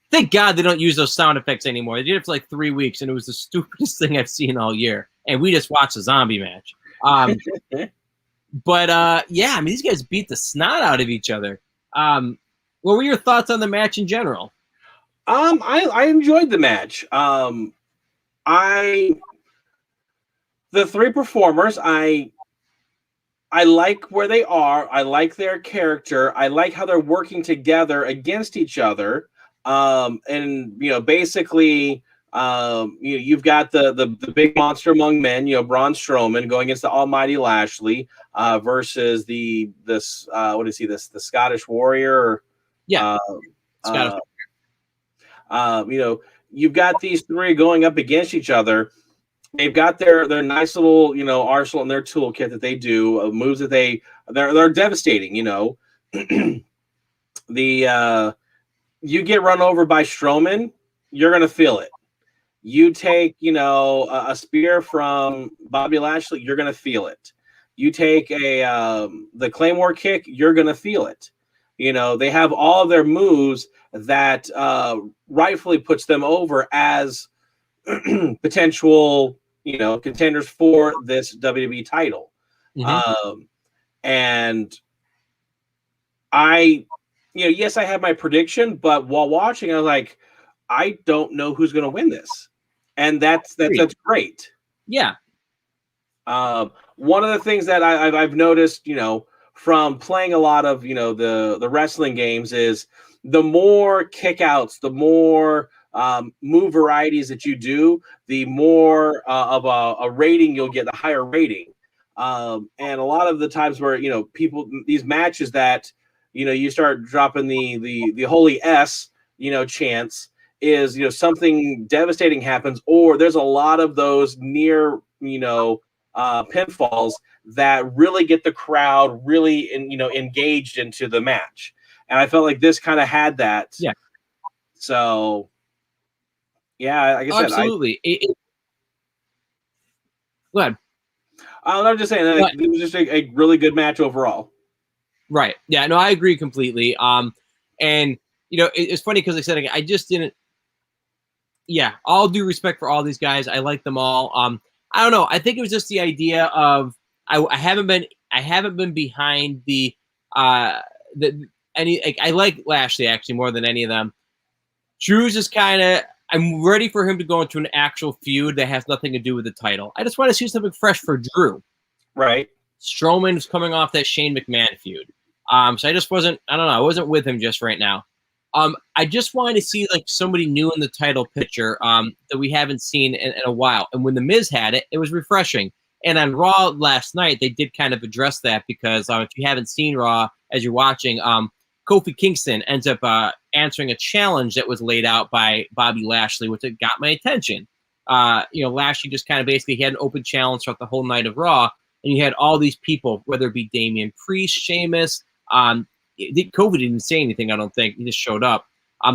Thank God they don't use those sound effects anymore. They did it for like 3 weeks, and it was the stupidest thing I've seen all year. And we just watched a zombie match. These guys beat the snot out of each other. What were your thoughts on the match in general? I enjoyed the match. The three performers, I like where they are. I like their character. I like how they're working together against each other. Basically, you've got the big monster among men, Braun Strowman going against the almighty Lashley, versus the Scottish Warrior. Yeah. Scottish Warrior. You've got these three going up against each other. They've got their nice little, arsenal in their toolkit that they do, moves that they're devastating, you get run over by Strowman, you're going to feel it. You take, a spear from Bobby Lashley, you're going to feel it. You take the Claymore kick, you're going to feel it. They have all of their moves that rightfully puts them over as potential, contenders for this WWE title. Mm-hmm. And I, yes, I had my prediction, but while watching, I was like, I don't know who's going to win this. And that's great. Yeah. One of the things that I've noticed, from playing a lot of, the wrestling games is the more kickouts, the more move varieties that you do, the more of a rating you'll get, the higher rating. And a lot of the times where, these matches that, you start dropping the holy S, chance is, something devastating happens, or there's a lot of those near, pinfalls that really get the crowd really, engaged into the match. And I felt like this kind of had that. Yeah. So, yeah, like I said, absolutely. Go ahead. I'm just saying that it was just a really good match overall. Right. Yeah. No, I agree completely. And it's funny because, like I said, I just didn't. Yeah, all due respect for all these guys, I like them all. I don't know. I think it was just the idea of I haven't been behind I like Lashley actually more than any of them. Drew's just kind of. I'm ready for him to go into an actual feud that has nothing to do with the title. I just want to see something fresh for Drew. Right. Strowman's coming off that Shane McMahon feud. So I just wasn't. I don't know. I wasn't with him just right now. I just wanted to see like somebody new in the title picture that we haven't seen in a while. And when The Miz had it, it was refreshing. And on Raw last night, they did kind of address that because if you haven't seen Raw as you're watching, Kofi Kingston ends up answering a challenge that was laid out by Bobby Lashley, which got my attention. Lashley just kind of basically had an open challenge throughout the whole night of Raw, and you had all these people, whether it be Damian Priest, Sheamus. Kofi didn't say anything, I don't think. He just showed up.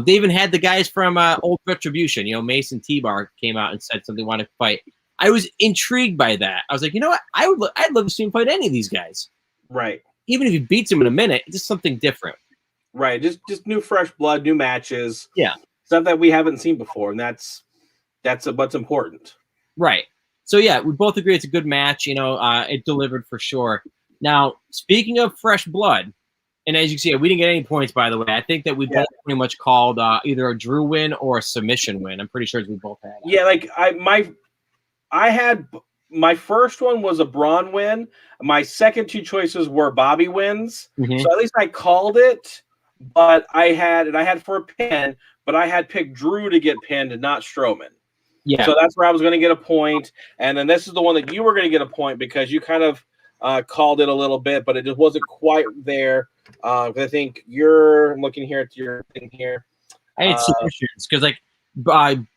They even had the guys from Old Retribution. Mason T-Bar came out and said something, wanted to fight. I was intrigued by that. I was like, you know what? I'd love to see him fight any of these guys. Right. Even if he beats him in a minute, just something different. Right. Just new fresh blood, new matches. Yeah. Stuff that we haven't seen before, and that's what's important. Right. So yeah, we both agree it's a good match. It delivered for sure. Now, speaking of fresh blood, and as you can see, we didn't get any points, by the way. I think that we both pretty much called either a Drew win or a submission win. I'm pretty sure we both had. Yeah, like I had my first one was a Braun win. My second two choices were Bobby wins. Mm-hmm. So at least I called it, but I had for a pin, but I had picked Drew to get pinned and not Strowman. Yeah. So that's where I was going to get a point. And then this is the one that you were going to get a point because you kind of called it a little bit, but it just wasn't quite there. I think I'm looking here at your thing here. I had submissions because like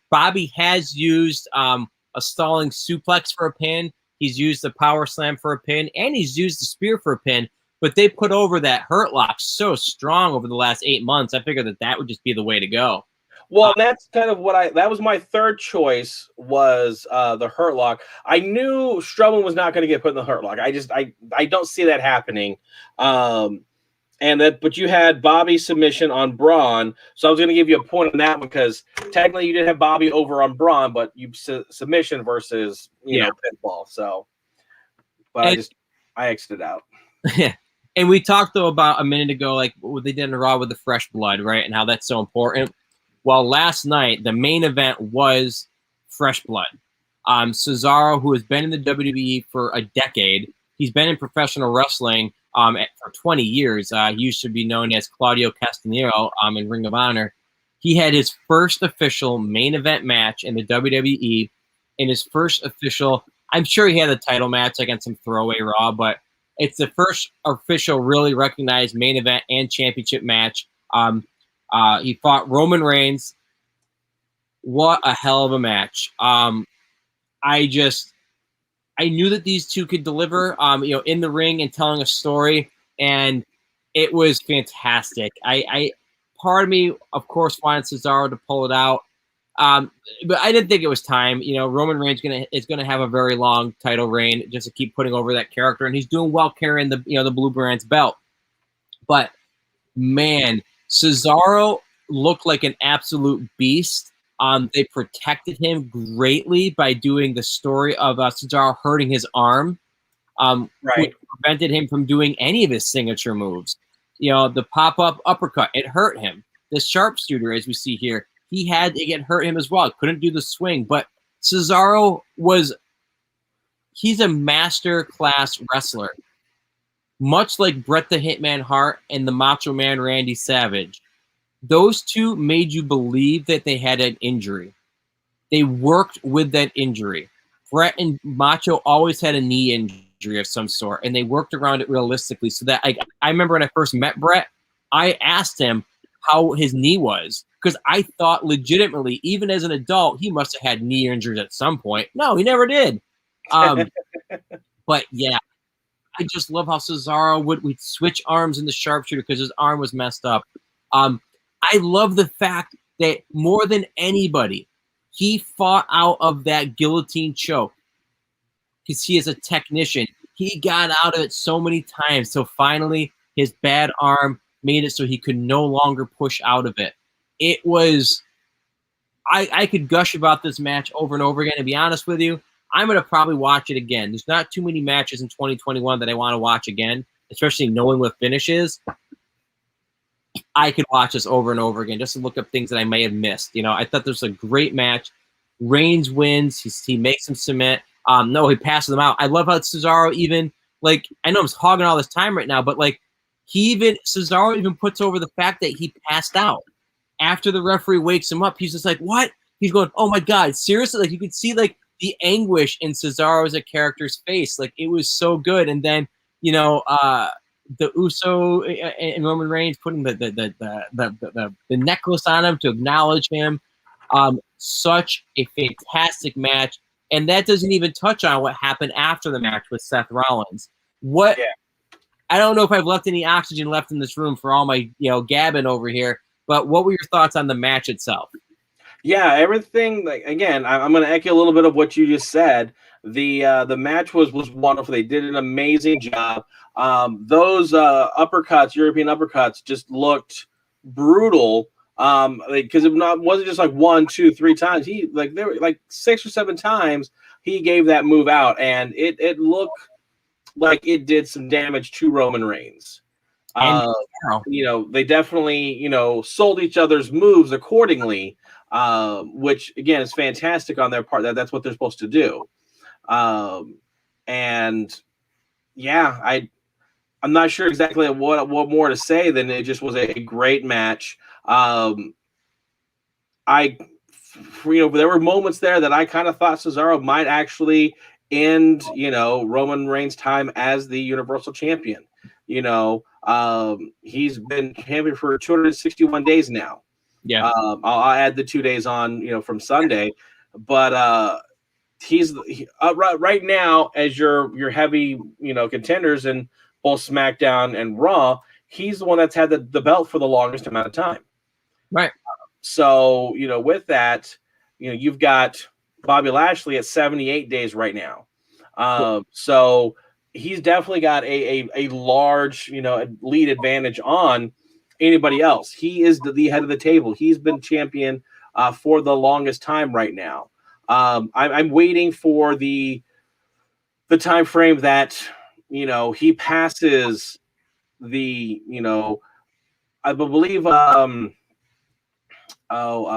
Bobby has used a stalling suplex for a pin. He's used the power slam for a pin, and he's used the spear for a pin. But they put over that hurt lock so strong over the last 8 months. I figured that would just be the way to go. Well, that's kind of that was my third choice was the hurt lock. I knew Strowman was not going to get put in the hurt lock. I don't see that happening. But you had Bobby submission on Braun, so I was going to give you a point on that because technically you did have Bobby over on Braun, but you submission versus you know pinfall. So, but I exited out. Yeah, and we talked though about a minute ago, like what they did in Raw with the fresh blood, right, and how that's so important. Well, last night the main event was fresh blood. Cesaro, who has been in the WWE for a decade, he's been in professional wrestling. For 20 years, he used to be known as Claudio Castagnero in Ring of Honor. He had his first official main event match in the WWE, and his first official, I'm sure he had a title match against some throwaway Raw, but it's the first official really recognized main event and championship match. He fought Roman Reigns. What a hell of a match. I knew that these two could deliver, in the ring and telling a story, and it was fantastic. Part of me, of course, wanted Cesaro to pull it out, but I didn't think it was time. Roman Reigns is gonna have a very long title reign just to keep putting over that character, and he's doing well carrying the Blue Brand's belt. But man, Cesaro looked like an absolute beast. They protected him greatly by doing the story of Cesaro hurting his arm, which prevented him from doing any of his signature moves. The pop-up uppercut, it hurt him. The sharpshooter, as we see here, he had to hurt him as well. Couldn't do the swing, but Cesaro he's a master class wrestler. Much like Bret the Hitman Hart and the Macho Man Randy Savage. Those two made you believe that they had an injury. They worked with that injury. Bret and Macho always had a knee injury of some sort, and they worked around it realistically. So that I remember when I first met Bret, I asked him how his knee was because I thought legitimately, even as an adult, he must have had knee injuries at some point. No, he never did. But yeah, I just love how Cesaro would switch arms in the sharpshooter because his arm was messed up. I love the fact that more than anybody, he fought out of that guillotine choke because he is a technician. He got out of it so many times. So finally, his bad arm made it so he could no longer push out of it. It was, I could gush about this match over and over again. To be honest with you, I'm going to probably watch it again. There's not too many matches in 2021 that I want to watch again, especially knowing what finish is. I could watch this over and over again just to look up things that I may have missed. I thought this was a great match. Reigns wins. He makes him submit. No, he passes them out. I love how Cesaro even, I know I'm hogging all this time right now, but Cesaro even puts over the fact that he passed out. After the referee wakes him up, he's just like, what? He's going, oh my God, seriously? You could see the anguish in Cesaro as a character's face. It was so good. And then, the Uso and Roman Reigns putting the necklace on him to acknowledge him. Such a fantastic match. And that doesn't even touch on what happened after the match with Seth Rollins. I don't know if I've left any oxygen left in this room for all my gabbing over here, but what were your thoughts on the match itself? Yeah, everything. Again, I'm going to echo a little bit of what you just said. The match was wonderful. They did an amazing job. Those uppercuts, European uppercuts, just looked brutal. Because it wasn't just 1, 2, 3 times. There were 6 or 7 times he gave that move out, and it looked like it did some damage to Roman Reigns. They definitely sold each other's moves accordingly, which again is fantastic on their part. That's what they're supposed to do. And yeah, I'm not sure exactly what more to say than it just was a great match. There were moments there that I kind of thought Cesaro might actually end, Roman Reigns' time as the Universal Champion. He's been champion for 261 days now. Yeah. I'll add the 2 days on, from Sunday, but he's right now as your heavy, contenders in both SmackDown and Raw. He's the one that's had the belt for the longest amount of time. Right. So, with that, you've got Bobby Lashley at 78 days right now. So he's definitely got a large, lead advantage on anybody else. He is the head of the table. He's been champion for the longest time right now. I'm waiting for the time frame that, he passes the, I believe, I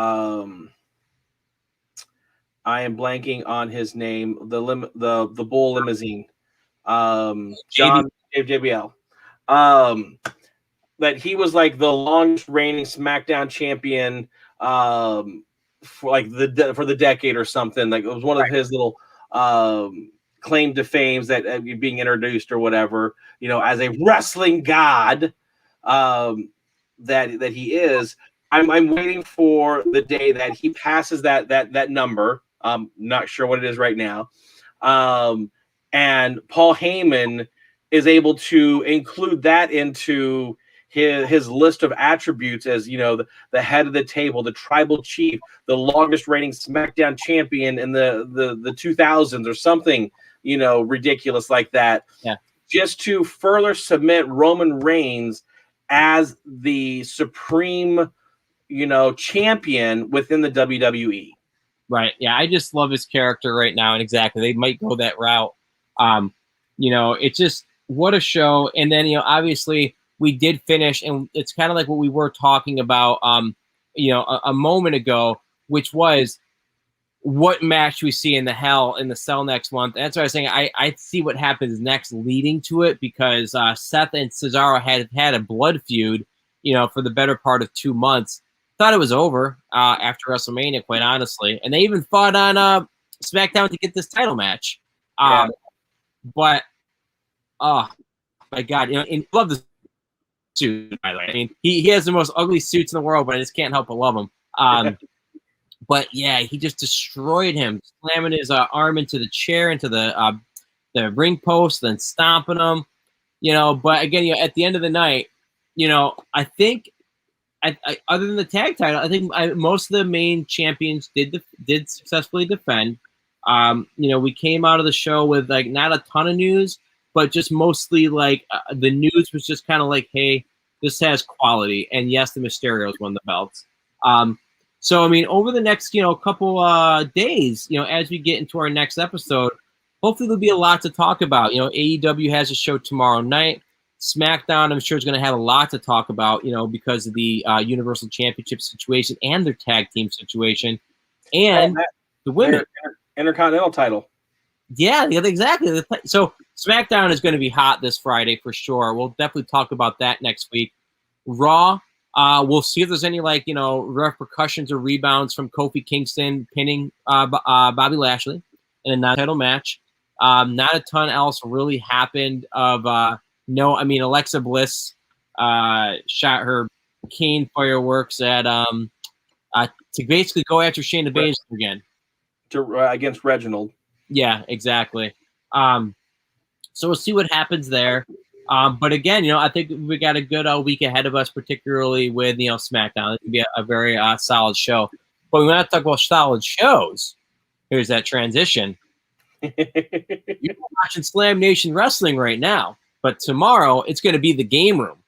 am blanking on his name. The bull limousine. John JBL. That he was like the longest reigning SmackDown champion for like for the decade or something. Like it was one of his little claim to fame that being introduced or whatever, as a wrestling god that he is. I'm waiting for the day that he passes that number. Not sure what it is right now. And Paul Heyman is able to include that into his list of attributes as, the head of the table, the tribal chief, the longest reigning SmackDown champion in the 2000s or something, ridiculous like that. Yeah. Just to further cement Roman Reigns as the supreme, champion within the WWE. Right. Yeah, I just love his character right now, and exactly they might go that route. It's just what a show. And then obviously we did finish, and it's kind of like what we were talking about, a moment ago, which was what match we see in the Cell next month. That's what I was saying. I see what happens next leading to it, because Seth and Cesaro had a blood feud, for the better part of 2 months. Thought it was over after WrestleMania, quite honestly. And they even fought on SmackDown to get this title match. But, oh, my God. And love the suit, by the way. I mean, he has the most ugly suits in the world, but I just can't help but love him. But, yeah, he just destroyed him, slamming his arm into the chair, into the ring post, then stomping him. But, again, at the end of the night, I think – other than the tag title, I think most of the main champions did successfully defend. We came out of the show with like not a ton of news, but just mostly like the news was just kind of like, hey, this has quality, and yes, the Mysterios won the belts. So I mean, over the next couple days, as we get into our next episode, hopefully there'll be a lot to talk about. AEW has a show tomorrow night. SmackDown, I'm sure, is going to have a lot to talk about, because of the Universal Championship situation and their tag team situation, and the women Intercontinental title. Yeah, exactly. So SmackDown is going to be hot this Friday for sure. We'll definitely talk about that next week. Raw, we'll see if there's any repercussions or rebounds from Kofi Kingston pinning Bobby Lashley in a non-title match. Not a ton else really happened of. No, I mean, Alexa Bliss shot her cane fireworks at to basically go after Shayna Baszler again. Against Reginald. Yeah, exactly. So we'll see what happens there. But again, I think we got a good week ahead of us, particularly with SmackDown. It could be a very solid show. But we want to talk about solid shows. Here's that transition. You're watching Slam Nation Wrestling right now. But tomorrow, it's going to be the Game Room.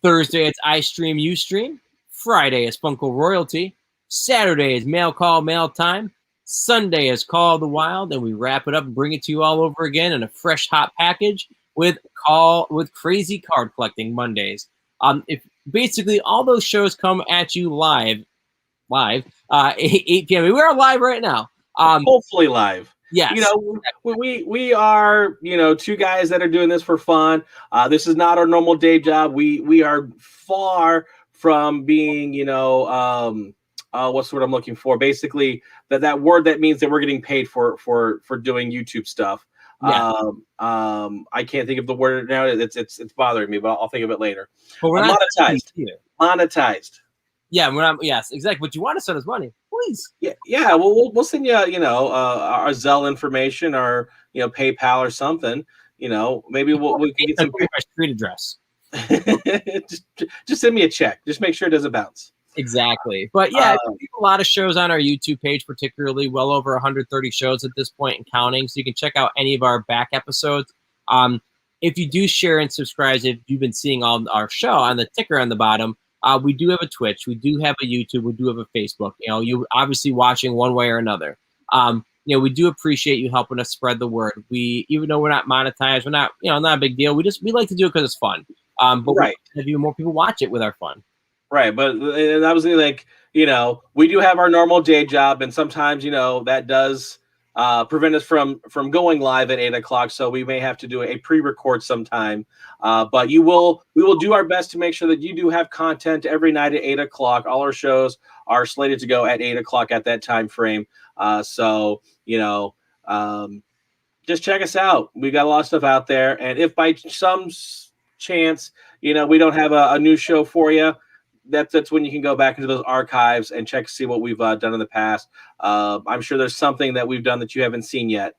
Thursday, it's I Stream, You Stream. Friday is Funko Royalty. Saturday is Mail Call, Mail Time. Sunday is Call of the Wild. And we wrap it up and bring it to you all over again in a fresh, hot package with Crazy Card Collecting Mondays. If basically all those shows come at you live, 8 p.m. We are live right now. Hopefully live. Yes. We are, two guys that are doing this for fun. This is not our normal day job. We are far from being, what's the word I'm looking for? Basically, that word that means that we're getting paid for doing YouTube stuff. Yeah. I can't think of the word now. It's bothering me, but I'll think of it later. But we're not Monetized. Monetized. Yeah, we're not. Yes, exactly. But you want to send us money, please? Yeah. We'll send you, our Zelle information, or PayPal or something. Maybe we can get some. My street address. just send me a check. Just make sure it doesn't bounce. Exactly. But yeah, we have a lot of shows on our YouTube page, particularly well over 130 shows at this point and counting. So you can check out any of our back episodes. If you do share and subscribe, if you've been seeing all our show on the ticker on the bottom, we do have a Twitch, we do have a YouTube, we do have a Facebook. You obviously watching one way or another. We do appreciate you helping us spread the word. Even though we're not monetized, we're not, not a big deal. We like to do it because it's fun. But right, we have even more people watch it with our fun. Right, but that was like, we do have our normal day job, and sometimes that does prevent us from going live at 8 o'clock. So we may have to do a pre-record sometime. But we will do our best to make sure that you do have content every night at 8 o'clock. All our shows are slated to go at 8 o'clock at that time frame. So just check us out. We got a lot of stuff out there, and if by some chance we don't have a new show for you, that's when you can go back into those archives and check to see what we've done in the past. I'm sure there's something that we've done that you haven't seen yet.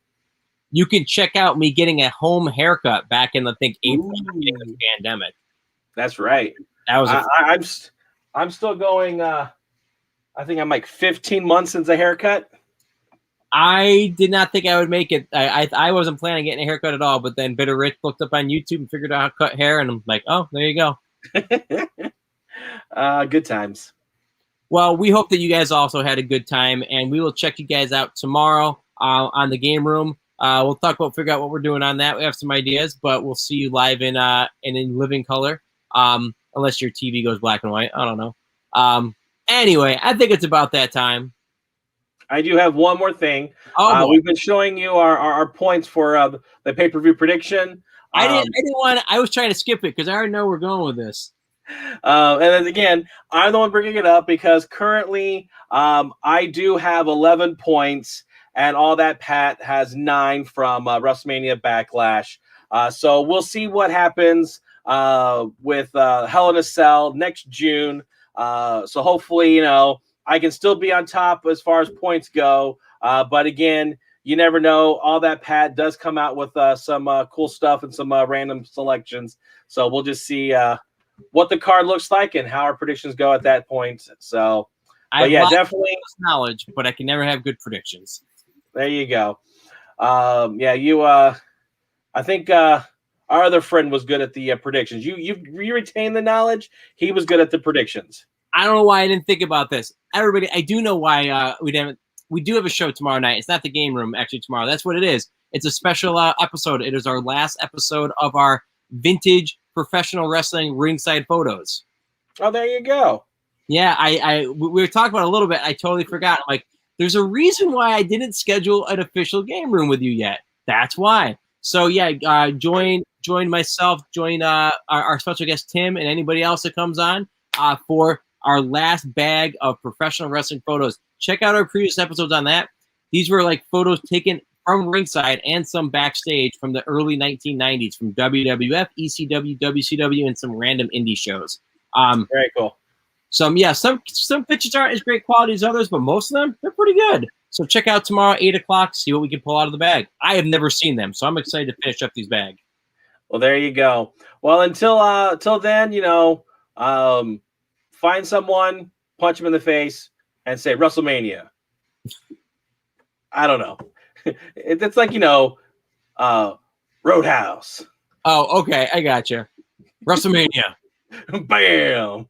You can check out me getting a home haircut back in, I think, April of the pandemic. That's right. That was. I'm still going. I think I'm like 15 months since a haircut. I did not think I would make it. I wasn't planning on getting a haircut at all, but then Bitter Rich looked up on YouTube and figured out how to cut hair, and I'm like, oh, there you go. Good times. Well, we hope that you guys also had a good time, and we will check you guys out tomorrow on the game room. We'll figure out what we're doing on that. We have some ideas, but we'll see you live in living color, unless your TV goes black and white. I don't know. Anyway, I think it's about that time. I do have one more thing. We've been showing you our points for the pay-per-view prediction. I didn't want. I was trying to skip it because I already know we're going with this. And then again, I'm the one bringing it up because currently I do have 11 points, and AllThatPat has 9 from WrestleMania Backlash. So we'll see what happens with Hell in a Cell next June. So hopefully, I can still be on top as far as points go. But again, you never know. AllThatPat does come out with some cool stuff and some random selections. So we'll just see what the card looks like and how our predictions go at that point. So, definitely knowledge, but I can never have good predictions. There you go. I think our other friend was good at the predictions. You retain the knowledge. He was good at the predictions. I don't know why I didn't think about this. Everybody, I do know why we do have a show tomorrow night. It's not the game room actually tomorrow. That's what it is. It's a special episode. It is our last episode of our vintage professional wrestling ringside photos. Oh, there you go. Yeah, we were talking about it a little bit. I totally forgot. I'm like, there's a reason why I didn't schedule an official game room with you yet. That's why. So yeah, join myself, join our special guest Tim and anybody else that comes on for our last bag of professional wrestling photos. Check out our previous episodes on that. These were like photos taken from ringside and some backstage from the early 1990s from WWF, ECW, WCW, and some random indie shows. Very cool. Some pictures aren't as great quality as others, but most of them, they're pretty good. So check out tomorrow, 8 o'clock, see what we can pull out of the bag. I have never seen them, so I'm excited to finish up these bags. Well, there you go. Well, until then, find someone, punch them in the face, and say Wrestlemania. I don't know. It's like, Roadhouse. Oh, okay. I got you. Wrestlemania. Bam.